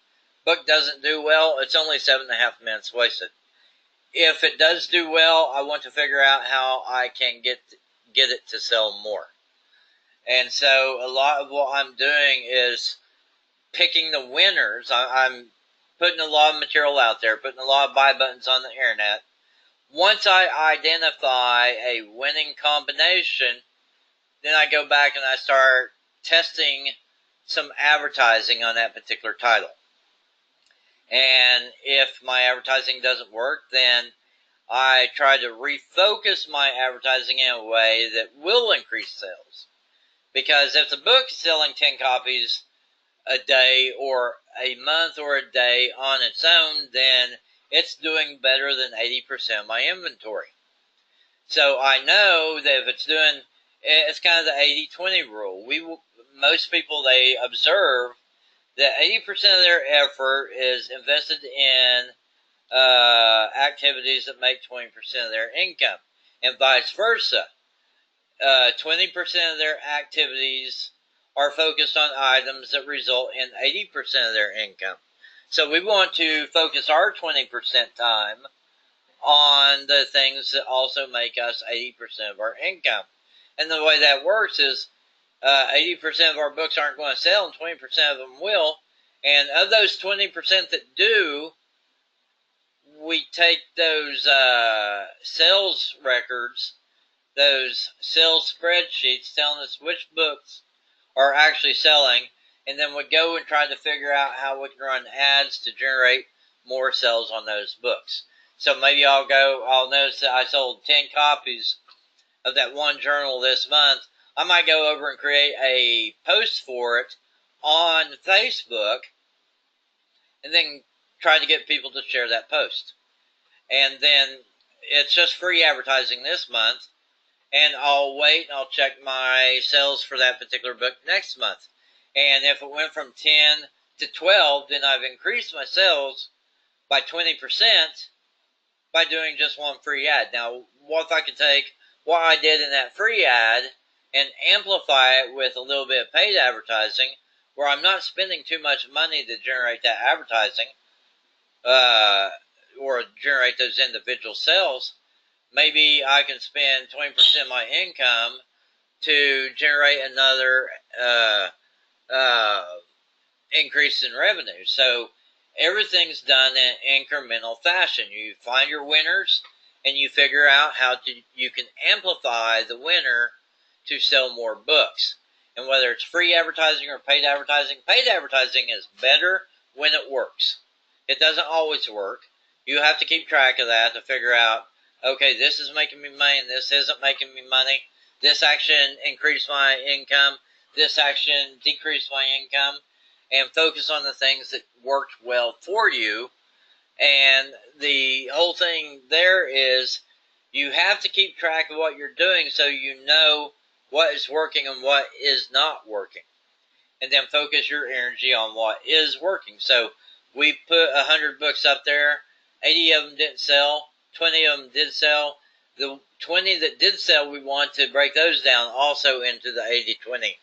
book doesn't do well, it's only 7.5 minutes wasted. If it does do well, I want to figure out how I can get it to sell more. And so a lot of what I'm doing is picking the winners. I'm putting a lot of material out there, putting a lot of buy buttons on the internet. Once I identify a winning combination, then I go back and I start testing some advertising on that particular title. And if my advertising doesn't work, then I try to refocus my advertising in a way that will increase sales. Because if the book is selling 10 copies a day or a month or a day on its own, then it's doing better than 80% of my inventory. So I know that if it's doing, it's kind of the 80-20 rule. Most people, they observe that 80% of their effort is invested in activities that make 20% of their income, and vice versa. 20% of their activities are focused on items that result in 80% of their income. So we want to focus our 20% time on the things that also make us 80% of our income. And the way that works is 80% of our books aren't going to sell and 20% of them will. And of those 20% that do, we take those sales records, those sales spreadsheets telling us which books are actually selling, and then we go and try to figure out how we can run ads to generate more sales on those books. So maybe I'll notice that I sold 10 copies of that one journal this month. I might go over and create a post for it on Facebook and then try to get people to share that post. And then it's just free advertising this month, and I'll wait and I'll check my sales for that particular book next month. And if it went from 10 to 12, then I've increased my sales by 20% by doing just one free ad. Now, what if I could take what I did in that free ad and amplify it with a little bit of paid advertising, where I'm not spending too much money to generate that advertising or generate those individual sales? Maybe I can spend 20% of my income to generate another increase in revenue. So everything's done in incremental fashion. You find your winners and you figure out how you can amplify the winner to sell more books. And whether it's free advertising or paid advertising is better when it works. It doesn't always work. You have to keep track of that to figure out, okay, this is making me money and this isn't making me money. This action increased my income. This action decreased my income. And focus on the things that worked well for you. And the whole thing there is you have to keep track of what you're doing so you know what is working and what is not working. And then focus your energy on what is working. So we put 100 books up there. 80 of them didn't sell. 20 of them did sell. The 20 that did sell, we want to break those down also into the 80-20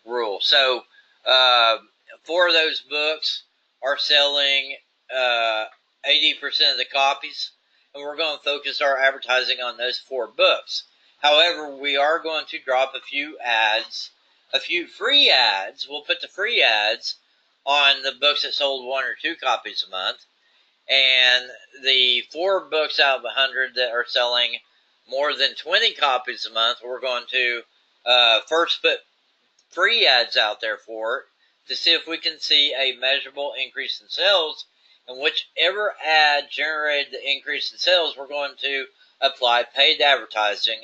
rule. So 4 of those books are selling 80% of the copies, and we're going to focus our advertising on those 4 books. However, we are going to drop a few ads, a few free ads. We'll put the free ads on the books that sold 1 or 2 copies a month. And the 4 books out of 100 that are selling more than 20 copies a month, we're going to first put free ads out there for it to see if we can see a measurable increase in sales. And whichever ad generated the increase in sales, we're going to apply paid advertising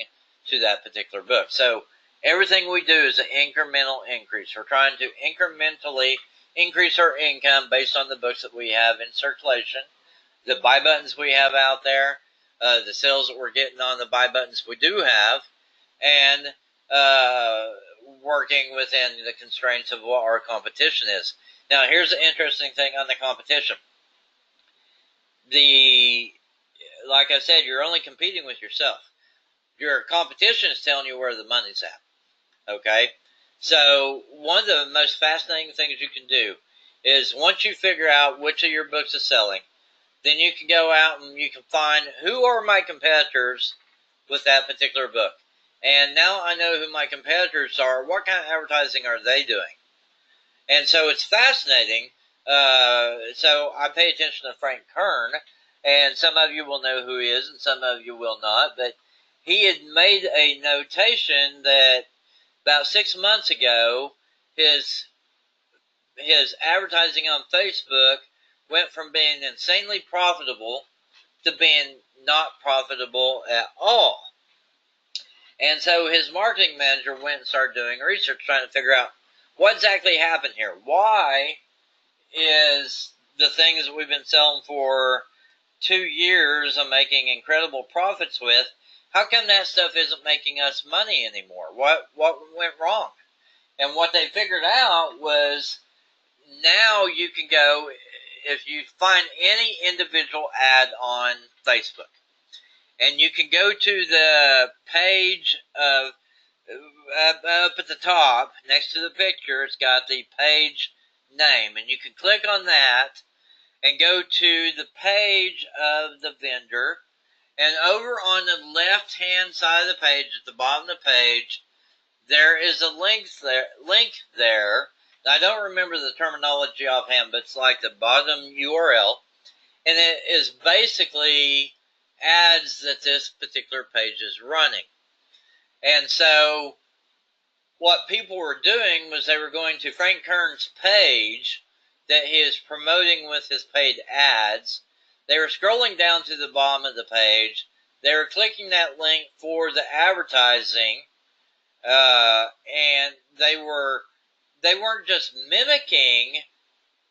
to that particular book. So everything we do is an incremental increase. We're trying to incrementally increase our income based on the books that we have in circulation, the buy buttons we have out there, the sales that we're getting on the buy buttons we do have, and working within the constraints of what our competition is. Now, here's the interesting thing on the competition. Like I said, you're only competing with yourself. Your competition is telling you where the money's at. Okay? So one of the most fascinating things you can do is once you figure out which of your books is selling, then you can go out and you can find who are my competitors with that particular book. And now I know who my competitors are. What kind of advertising are they doing? And so it's fascinating. So I pay attention to Frank Kern, and some of you will know who he is and some of you will not. But he had made a notation that about 6 months ago, his advertising on Facebook went from being insanely profitable to being not profitable at all. And so his marketing manager went and started doing research, trying to figure out what exactly happened here. Why is the things that we've been selling for 2 years and making incredible profits with, how come that stuff isn't making us money anymore? What went wrong? And what they figured out was, now you can go, if you find any individual ad on Facebook, and you can go to the page of up at the top next to the picture, it's got the page name, and you can click on that and go to the page of the vendor, and over on the left hand side of the page, at the bottom of the page, there is a link there. I don't remember the terminology offhand, but it's like the bottom URL, and it is basically ads that this particular page is running. And so what people were doing was they were going to Frank Kern's page that he is promoting with his paid ads. They were scrolling down to the bottom of the page. They were clicking that link for the advertising, and they weren't just mimicking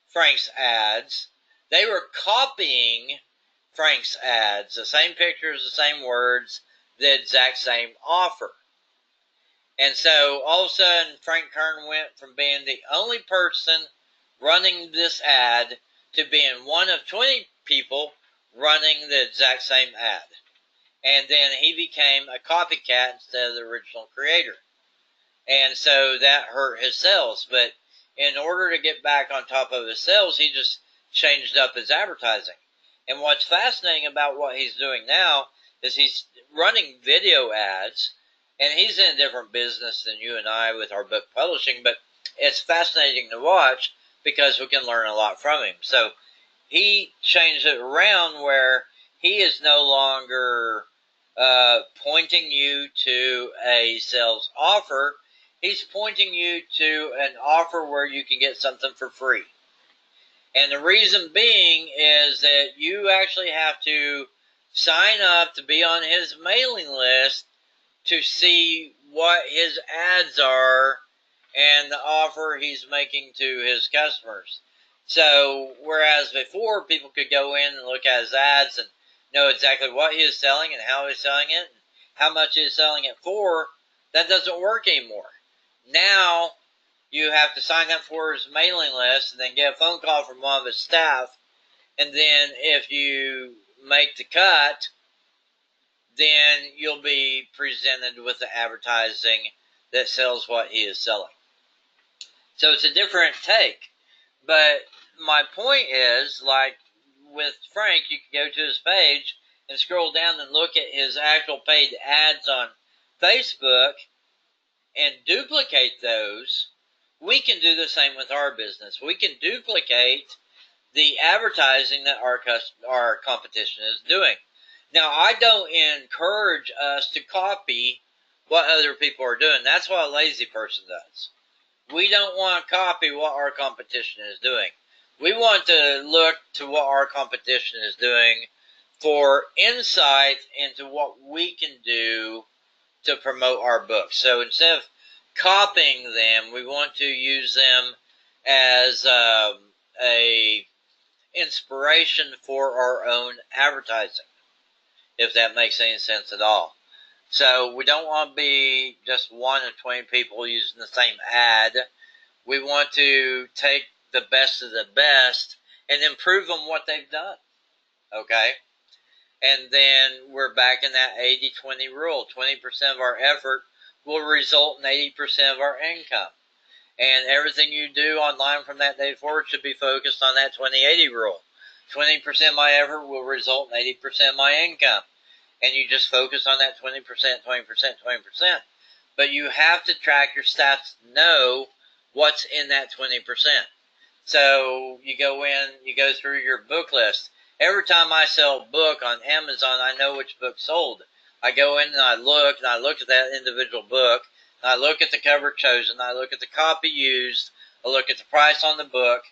Frank's ads. They were copying Frank's ads, the same pictures, the same words, the exact same offer. And so all of a sudden, Frank Kern went from being the only person running this ad to being one of 20 people running the exact same ad. And then he became a copycat instead of the original creator. And so that hurt his sales. But in order to get back on top of his sales, he just changed up his advertising. And what's fascinating about what he's doing now is he's running video ads, and he's in a different business than you and I with our book publishing, but it's fascinating to watch because we can learn a lot from him. So he changed it around where he is no longer pointing you to a sales offer. He's pointing you to an offer where you can get something for free. And the reason being is that you actually have to sign up to be on his mailing list to see what his ads are and the offer he's making to his customers. So whereas before people could go in and look at his ads and know exactly what he is selling and how he's selling it and how much he's selling it for, that doesn't work anymore. Now you have to sign up for his mailing list and then get a phone call from one of his staff, and then if you make the cut, then you'll be presented with the advertising that sells what he is selling. So it's a different take. But my point is, like with Frank, you can go to his page and scroll down and look at his actual paid ads on Facebook and duplicate those. We can do the same with our business. We can duplicate the advertising that our competition is doing. Now, I don't encourage us to copy what other people are doing. That's what a lazy person does. We don't want to copy what our competition is doing. We want to look to what our competition is doing for insight into what we can do to promote our books. So instead of copying them, we want to use them as a inspiration for our own advertising, if that makes any sense at all. So we don't want to be just one of 20 people using the same ad. We want to take the best of the best and improve on what they've done. Okay? And then we're back in that 80-20 rule. 20% of our effort will result in 80% of our income. And everything you do online from that day forward should be focused on that 20-80 rule. 20% of my effort will result in 80% of my income. And you just focus on that 20%, 20%, 20%. But you have to track your stats to know what's in that 20%. So you go in, you go through your book list. Every time I sell a book on Amazon, I know which book sold. I go in and I look at that individual book, and I look at the cover chosen, I look at the copy used, I look at the price on the book,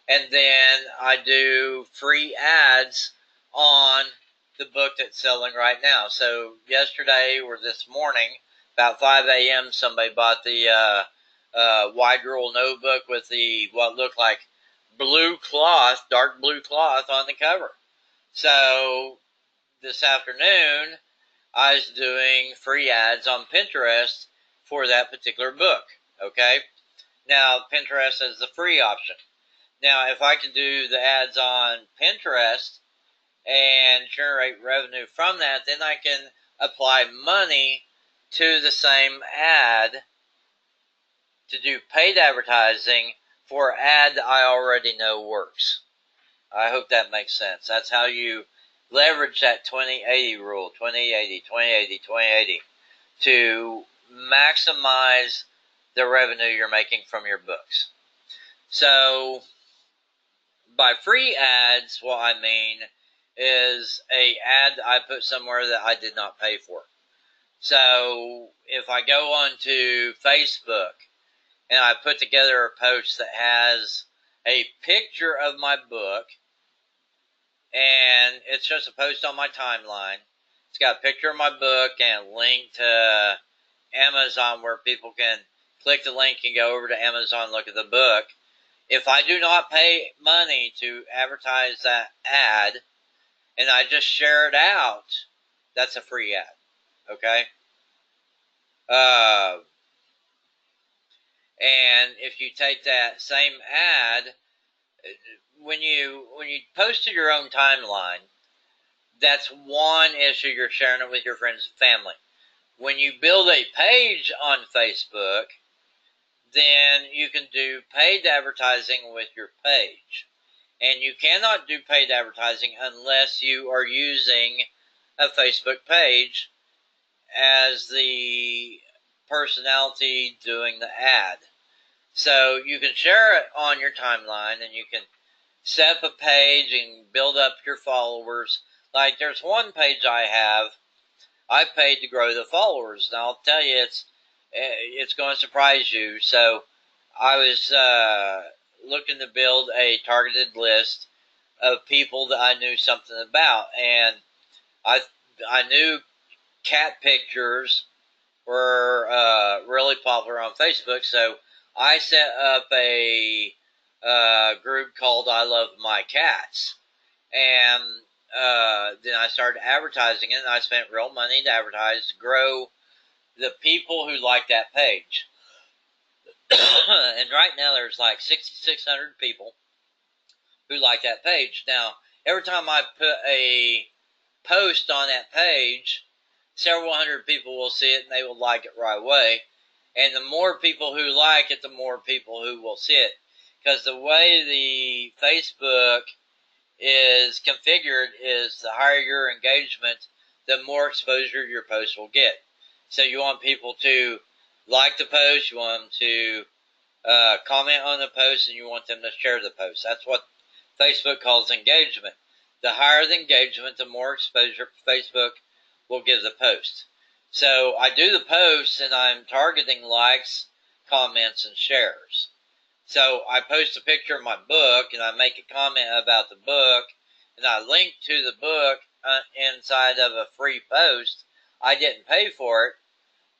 and then I do free ads on the book that's selling right now. So yesterday or this morning, about 5 a.m., somebody bought the wide rule notebook with the what looked like blue cloth, dark blue cloth on the cover. So this afternoon, I was doing free ads on Pinterest for that particular book. Okay. Now, Pinterest is the free option. Now, if I can do the ads on Pinterest and generate revenue from that, then I can apply money to the same ad to do paid advertising for an ad that I already know works. I hope that makes sense. That's how you leverage that 20-80 rule, 20-80, 20-80, 20-80, to maximize the revenue you're making from your books. So by free ads, what I mean is a ad I put somewhere that I did not pay for. So if I go onto Facebook and I put together a post that has a picture of my book, and it's just a post on my timeline. It's got a picture of my book and a link to Amazon where people can click the link and go over to Amazon and look at the book. If I do not pay money to advertise that ad and I just share it out, that's a free ad. Okay? And if you take that same ad, when you post to your own timeline, that's one issue. You're sharing it with your friends and family. When you build a page on Facebook, then you can do paid advertising with your page. And you cannot do paid advertising unless you are using a Facebook page as the personality doing the ad. So you can share it on your timeline and you can set up a page and build up your followers. Like there's one page I paid to grow the followers. Now I'll tell you, it's going to surprise you. So I was looking to build a targeted list of people that I knew something about, and I knew cat pictures were really popular on Facebook. So I set up a group called I Love My Cats, and then I started advertising it, and I spent real money to advertise to grow the people who like that page. And right now there's like 6,600 people who like that page. Now, every time I put a post on that page, several hundred people will see it and they will like it right away. And the more people who like it, the more people who will see it. Because the way the Facebook is configured is the higher your engagement, the more exposure your post will get. So you want people to like the post, you want them to comment on the post, and you want them to share the post. That's what Facebook calls engagement. The higher the engagement, the more exposure Facebook will give the post. So I do the post and I'm targeting likes, comments, and shares. So I post a picture of my book and I make a comment about the book and I link to the book inside of a free post. I didn't pay for it,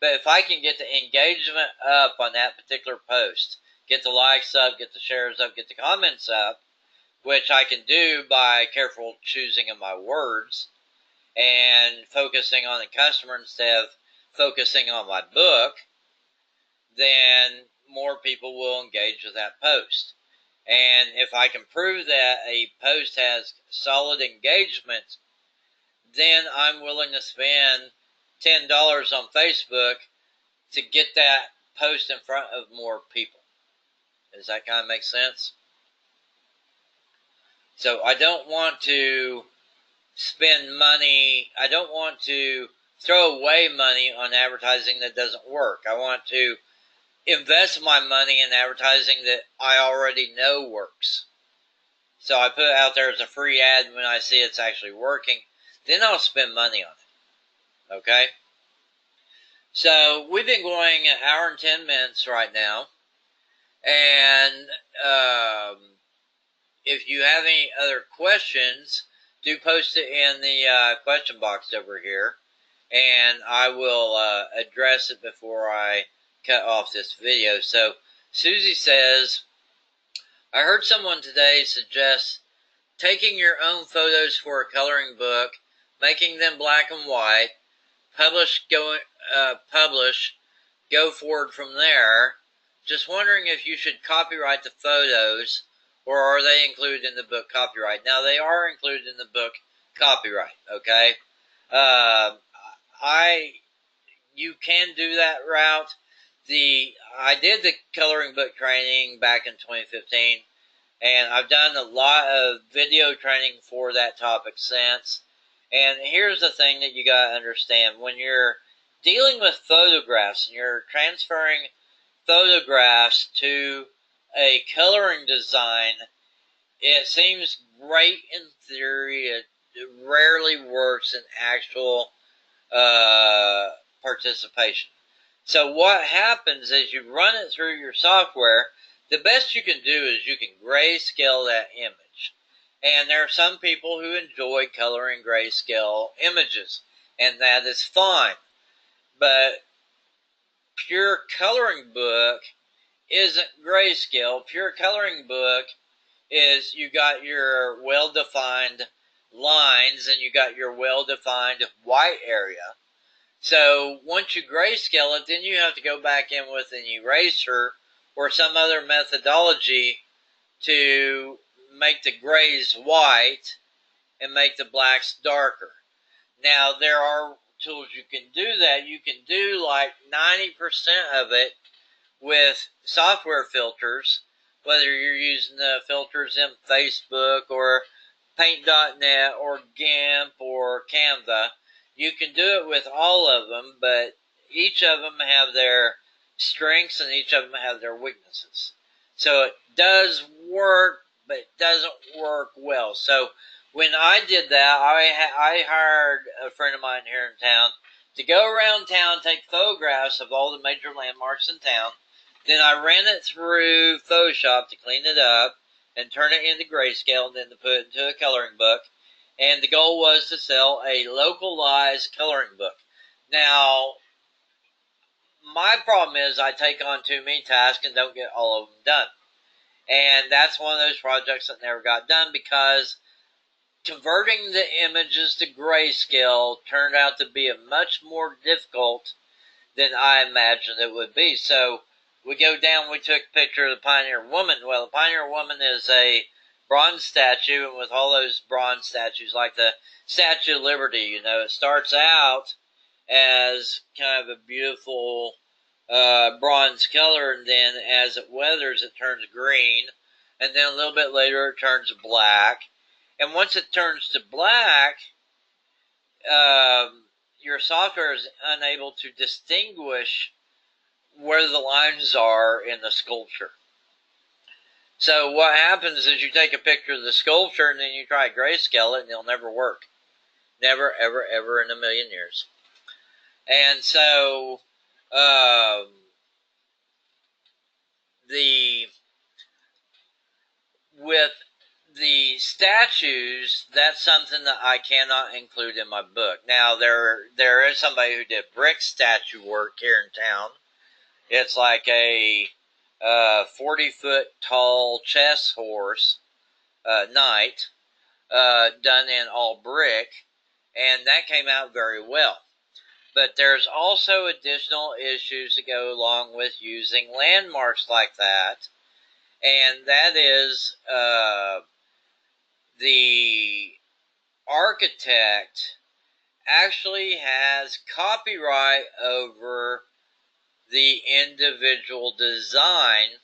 but if I can get the engagement up on that particular post, get the likes up, get the shares up, get the comments up, which I can do by careful choosing of my words and focusing on the customer instead of focusing on my book, then more people will engage with that post. And if I can prove that a post has solid engagement, then I'm willing to spend $10 on Facebook to get that post in front of more people. Does that kind of make sense? So I don't want to spend money. I don't want to throw away money on advertising that doesn't work. I want to invest my money in advertising that I already know works. So I put it out there as a free ad. When I see it's actually working, then I'll spend money on it. Okay? So we've been going an hour and 10 minutes right now. And if you have any other questions, do post it in the question box over here, and I will address it before I cut off this video. So Susie says, I heard someone today suggest taking your own photos for a coloring book, making them black and white, publish, go forward from there. Just wondering if you should copyright the photos, or are they included in the book copyright? Now, they are included in the book copyright, okay? Uh, you can do that route. I did the coloring book training back in 2015, and I've done a lot of video training for that topic since. And here's the thing that you got to understand. When you're dealing with photographs and you're transferring photographs to a coloring design, it seems great in theory. It rarely works in actual participation. So what happens is you run it through your software. The best you can do is you can grayscale that image. And there are some people who enjoy coloring grayscale images, and that is fine. But pure coloring book isn't grayscale. Pure coloring book is you got your well-defined lines and you got your well-defined white area. So once you grayscale it, then you have to go back in with an eraser or some other methodology to make the grays white and make the blacks darker. Now, there are tools you can do that. You can do like 90% of it with software filters, whether you're using the filters in Facebook or Paint.net or GIMP or Canva. You can do it with all of them, but each of them have their strengths and each of them have their weaknesses. So it does work, but it doesn't work well. So when I did that, I hired a friend of mine here in town to go around town, take photographs of all the major landmarks in town. Then I ran it through Photoshop to clean it up and turn it into grayscale, and then to put it into a coloring book. And the goal was to sell a localized coloring book. Now, my problem is I take on too many tasks and don't get all of them done. And that's one of those projects that never got done because converting the images to grayscale turned out to be much more difficult than I imagined it would be. So we go down, we took a picture of the Pioneer Woman. Well, the Pioneer Woman is a bronze statue, and with all those bronze statues, like the Statue of Liberty, it starts out as kind of a beautiful bronze color, and then as it weathers, it turns green, and then a little bit later, it turns black. And once it turns to black, your software is unable to distinguish where the lines are in the sculpture. So what happens is you take a picture of the sculpture and then you try to grayscale it and it'll never work. Never, ever, ever in a million years. And so with the statues, that's something that I cannot include in my book. Now, there is somebody who did brick statue work here in town. It's like a 40-foot tall chess horse knight done in all brick, and that came out very well. But there's also additional issues that go along with using landmarks like that, and that is the architect actually has copyright over the individual design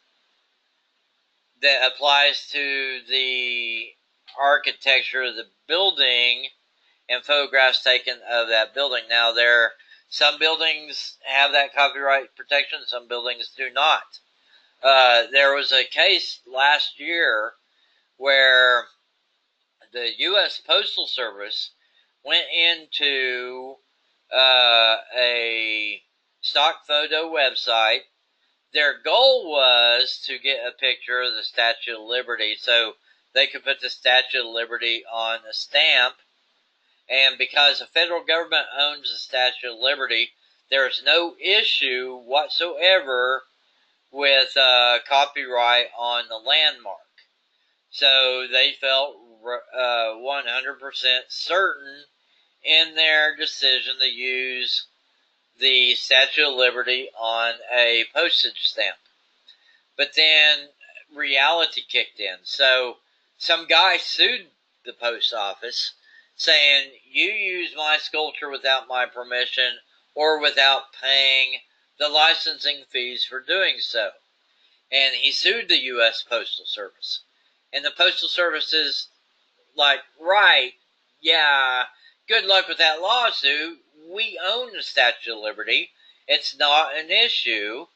that applies to the architecture of the building and photographs taken of that building. Now, some buildings have that copyright protection, some buildings do not. There was a case last year where the U.S. Postal Service went into a stock photo website. Their goal was to get a picture of the Statue of Liberty. So they could put the Statue of Liberty on a stamp. And because the federal government owns the Statue of Liberty, there is no issue whatsoever with copyright on the landmark. So they felt 100% certain in their decision to use the Statue of Liberty on a postage stamp. But then reality kicked in. So some guy sued the post office saying, you used my sculpture without my permission or without paying the licensing fees for doing so. And he sued the U.S. Postal Service. And the Postal Service is like, right, yeah, good luck with that lawsuit. We own the Statue of Liberty. It's not an issue.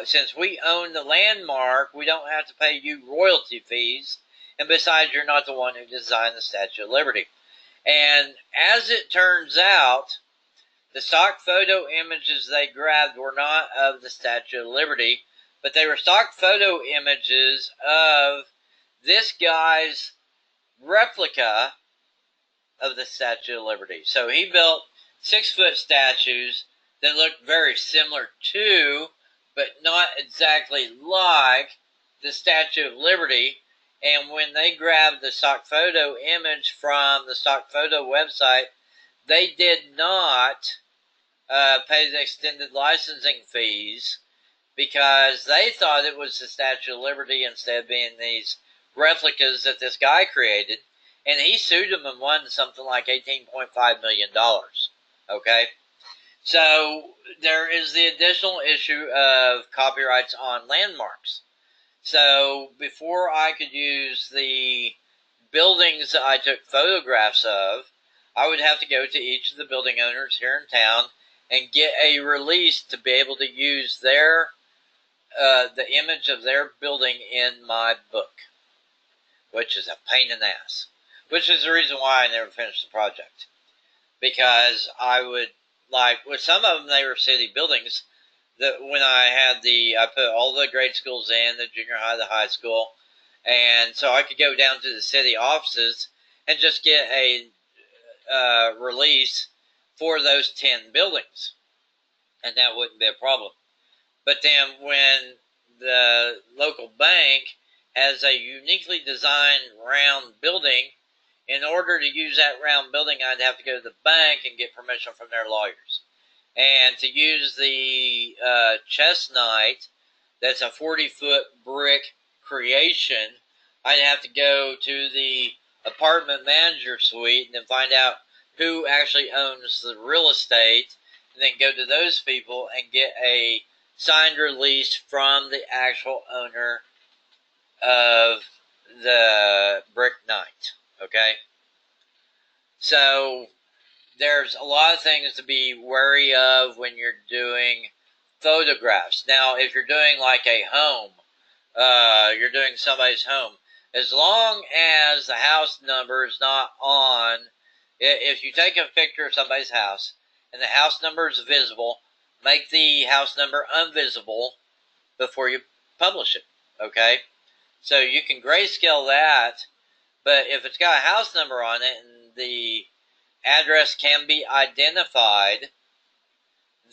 Since we own the landmark, we don't have to pay you royalty fees. And besides, you're not the one who designed the Statue of Liberty. And as it turns out, the stock photo images they grabbed were not of the Statue of Liberty, but they were stock photo images of this guy's replica of the Statue of Liberty. So he built 6-foot statues that looked very similar to, but not exactly like, the Statue of Liberty. And when they grabbed the stock photo image from the stock photo website, they did not pay the extended licensing fees because they thought it was the Statue of Liberty instead of being these replicas that this guy created. And he sued them and won something like $18.5 million. Okay? So there is the additional issue of copyrights on landmarks. So before I could use the buildings that I took photographs of, I would have to go to each of the building owners here in town and get a release to be able to use their the image of their building in my book, which is a pain in the ass. Which is the reason why I never finished the project. Because I would, like, with some of them, they were city buildings. That when I put all the grade schools in, the junior high, the high school, and so I could go down to the city offices and just get a release for those 10 buildings. And that wouldn't be a problem. But then when the local bank has a uniquely designed round building, in order to use that round building, I'd have to go to the bank and get permission from their lawyers. And to use the chestnut, that's a 40-foot brick creation, I'd have to go to the apartment manager suite and then find out who actually owns the real estate, and then go to those people and get a signed release from the actual owner of the brick knight. Okay? So there's a lot of things to be wary of when you're doing photographs. Now, if you're doing like a home, you're doing somebody's home, as long as the house number is not on, if you take a picture of somebody's house and the house number is visible, make the house number invisible before you publish it, okay? So you can grayscale that, but if it's got a house number on it and the address can be identified,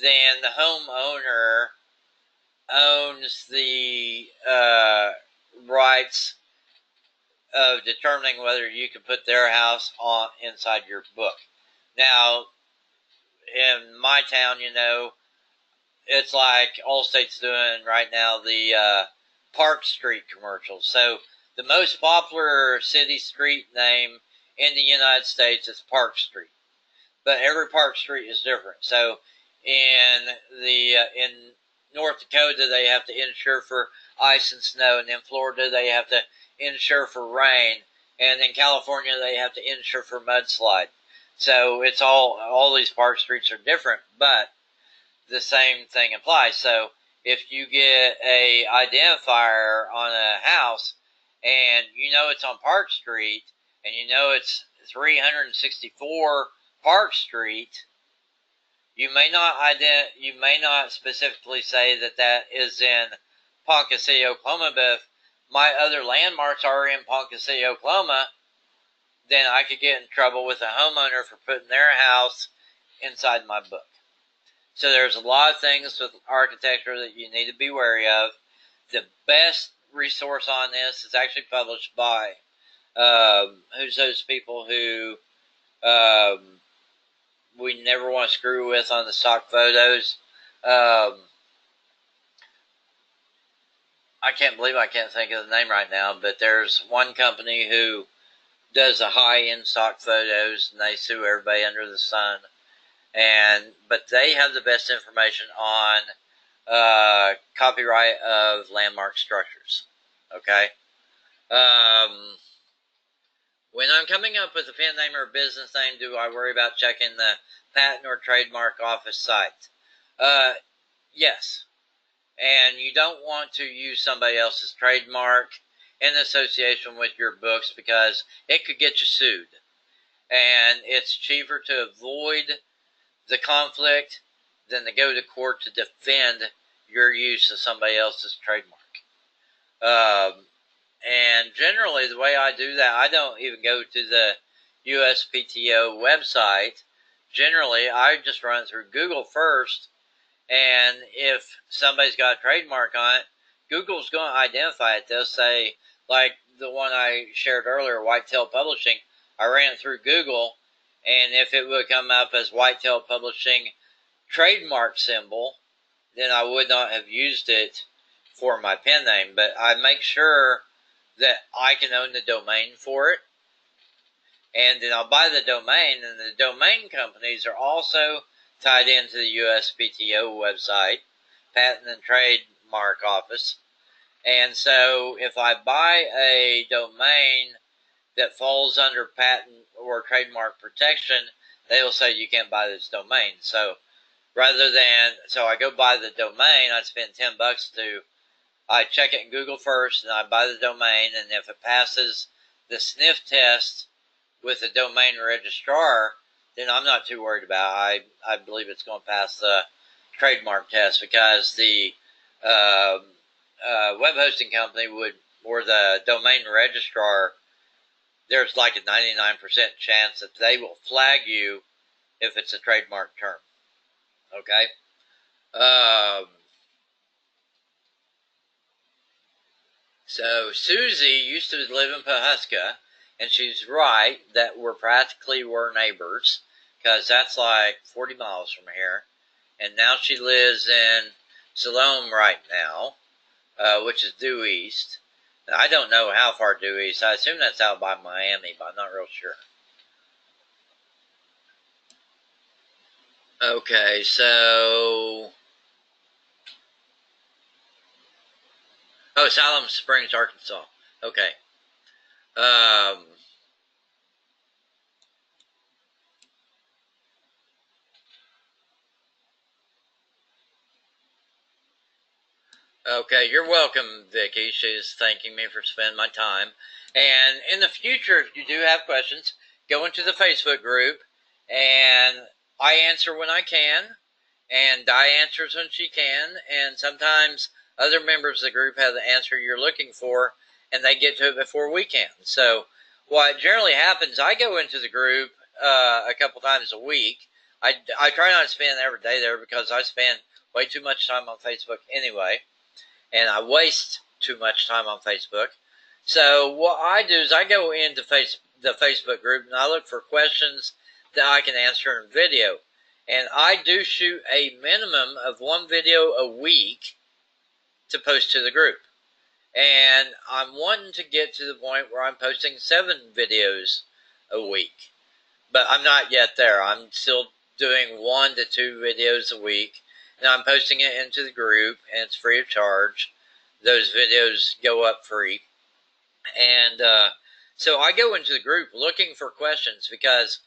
then the homeowner owns the rights of determining whether you can put their house on inside your book. Now, in my town, it's like Allstate's doing right now, the Park Street commercials. So the most popular city street name in the United States is Park Street, but every Park Street is different. So in North Dakota, they have to insure for ice and snow, and in Florida, they have to insure for rain, and in California, they have to insure for mudslide. So it's all these park streets are different, but the same thing applies. So if you get a identifier on a house and it's on Park Street and it's 364 Park Street, you may not specifically say that is in Ponca City, Oklahoma, but if my other landmarks are in Ponca City, Oklahoma, then I could get in trouble with a homeowner for putting their house inside my book. So there's a lot of things with architecture that you need to be wary of. The best resource on this is actually published by who's those people who we never want to screw with on the stock photos. I can't believe I can't think of the name right now, but there's one company who does the high-end stock photos, and they sue everybody under the sun. But they have the best information on copyright of landmark structures. Okay. When I'm coming up with a pen name or a business name, do I worry about checking the patent or trademark office site? Yes. And you don't want to use somebody else's trademark in association with your books because it could get you sued. And it's cheaper to avoid the conflict than to go to court to defend your use of somebody else's trademark. And generally, the way I do that, I don't even go to the USPTO website. Generally, I just run it through Google first. And if somebody's got a trademark on it, Google's going to identify it. They'll say, like the one I shared earlier, Whitetail Publishing, I ran it through Google, and if it would come up as Whitetail Publishing trademark symbol, then I would not have used it for my pen name. But I make sure that I can own the domain for it, and then I'll buy the domain, and the domain companies are also tied into the USPTO website, Patent and Trademark Office. And so if I buy a domain that falls under patent or trademark protection, they will say you can't buy this domain. So so I go buy the domain, I spend $10 I check it in Google first, and I buy the domain, and if it passes the sniff test with the domain registrar, then I'm not too worried about it. I believe it's going to pass the trademark test because the web hosting company or the domain registrar, there's like a 99% chance that they will flag you if it's a trademark term. Okay? So Susie used to live in Pawhuska, and she's right that we're neighbors, because that's like 40 miles from here. And now she lives in Siloam right now, which is due east. And I don't know how far due east. I assume that's out by Miami, but I'm not real sure. Okay, so... Oh, Siloam Springs, Arkansas. Okay. Okay, you're welcome, Vicky. She's thanking me for spending my time. And in the future, if you do have questions, go into the Facebook group, and I answer when I can, and Di answers when she can, and sometimes other members of the group have the answer you're looking for, and they get to it before we can. So what generally happens, I go into the group a couple times a week. I try not to spend every day there because I spend way too much time on Facebook anyway, and I waste too much time on Facebook. So what I do is I go into the Facebook group, and I look for questions that I can answer in video. And I do shoot a minimum of one video a week to post to the group. And I'm wanting to get to the point where I'm posting 7 videos a week. But I'm not yet there. I'm still doing 1 to 2 videos a week. And I'm posting it into the group, and it's free of charge. Those videos go up free. And so I go into the group looking for questions because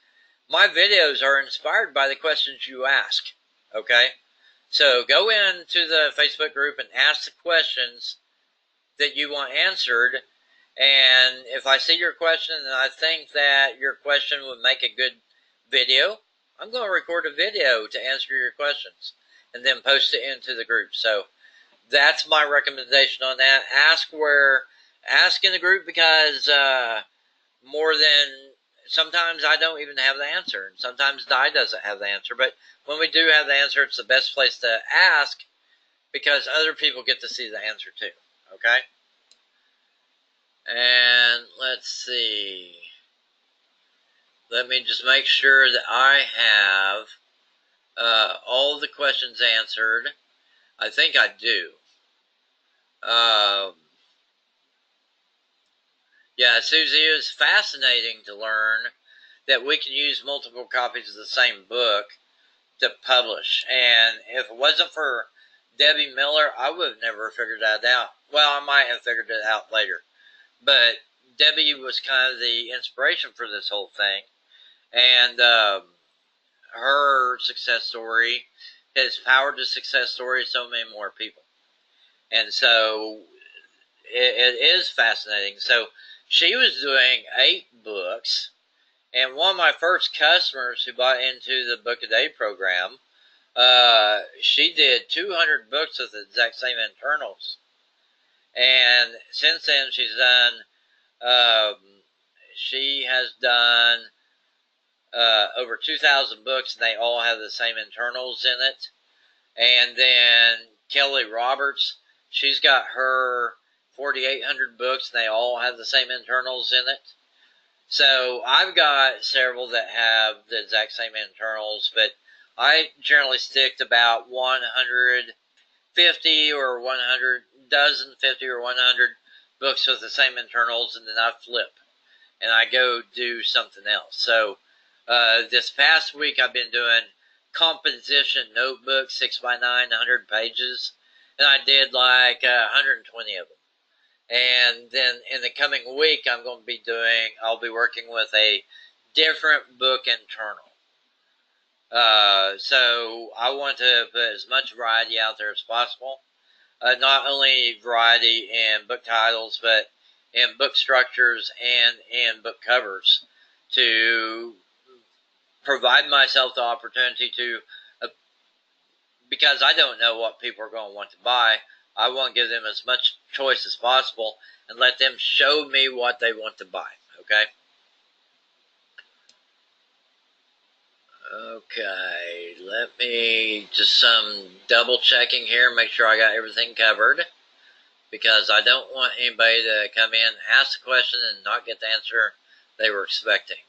my videos are inspired by the questions you ask. Okay? So go into the Facebook group and ask the questions that you want answered. And if I see your question and I think that your question would make a good video, I'm going to record a video to answer your questions and then post it into the group. So that's my recommendation on that. Ask where ask in the group, because more than sometimes I don't even have the answer, and sometimes Di doesn't have the answer. But when we do have the answer, it's the best place to ask, because other people get to see the answer too. Okay? And let's see. Let me just make sure that I have all the questions answered. I think I do. Yeah, Susie, it was fascinating to learn that we can use multiple copies of the same book to publish. And if it wasn't for Debbie Miller, I would have never figured that out. Well, I might have figured it out later. But Debbie was kind of the inspiration for this whole thing. And her success story has powered the success story of so many more people. And so it is fascinating. So she was doing 8 books. And one of my first customers who bought into the Book a Day program, she did 200 books with the exact same internals. And since then, she has done over 2,000 books, and they all have the same internals in it. And then Kelly Roberts, she's got her 4,800 books, and they all have the same internals in it. So I've got several that have the exact same internals, but I generally stick to about 150 or 100, dozen, 50 or 100 books with the same internals, and then I flip and I go do something else. So this past week I've been doing composition notebooks, 6x9, 100 pages, and I did like 120 of them. And then in the coming week, I'll be working with a different book internal. So I want to put as much variety out there as possible. Not only variety in book titles, but in book structures and in book covers, to provide myself the opportunity to, because I don't know what people are going to want to buy, I want to give them as much choice as possible and let them show me what they want to buy. Okay? Okay, let me just some double checking here, make sure I got everything covered, because I don't want anybody to come in, ask a question, and not get the answer they were expecting.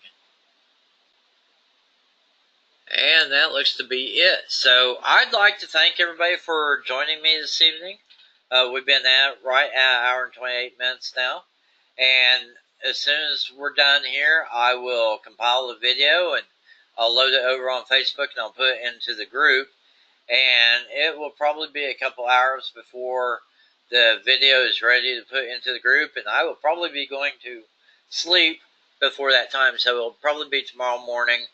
And that looks to be it. So I'd like to thank everybody for joining me this evening. We've been right at an hour and 28 minutes now. And as soon as we're done here, I will compile the video and I'll load it over on Facebook and I'll put it into the group. And it will probably be a couple hours before the video is ready to put into the group. And I will probably be going to sleep before that time. So it'll probably be tomorrow morning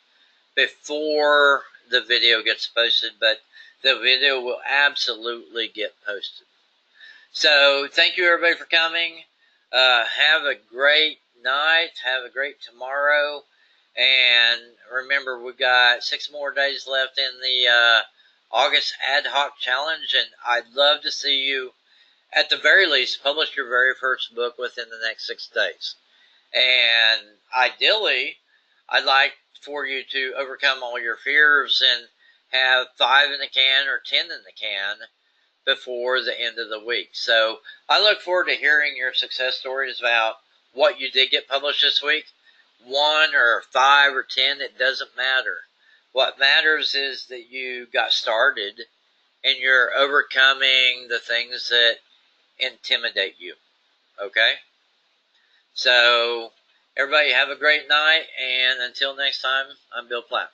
before the video gets posted, but the video will absolutely get posted. So thank you everybody for coming. Have a great night. Have a great tomorrow. And remember, we've got 6 more days left in the August Ad Hoc Challenge, and I'd love to see you, at the very least, publish your very first book within the next 6 days. And ideally, I'd like for you to overcome all your fears and have 5 in the can or 10 in the can before the end of the week. So I look forward to hearing your success stories about what you did get published this week. 1 or 5 or 10, it doesn't matter. What matters is that you got started and you're overcoming the things that intimidate you. Okay? So everybody have a great night, and until next time, I'm Bill Platt.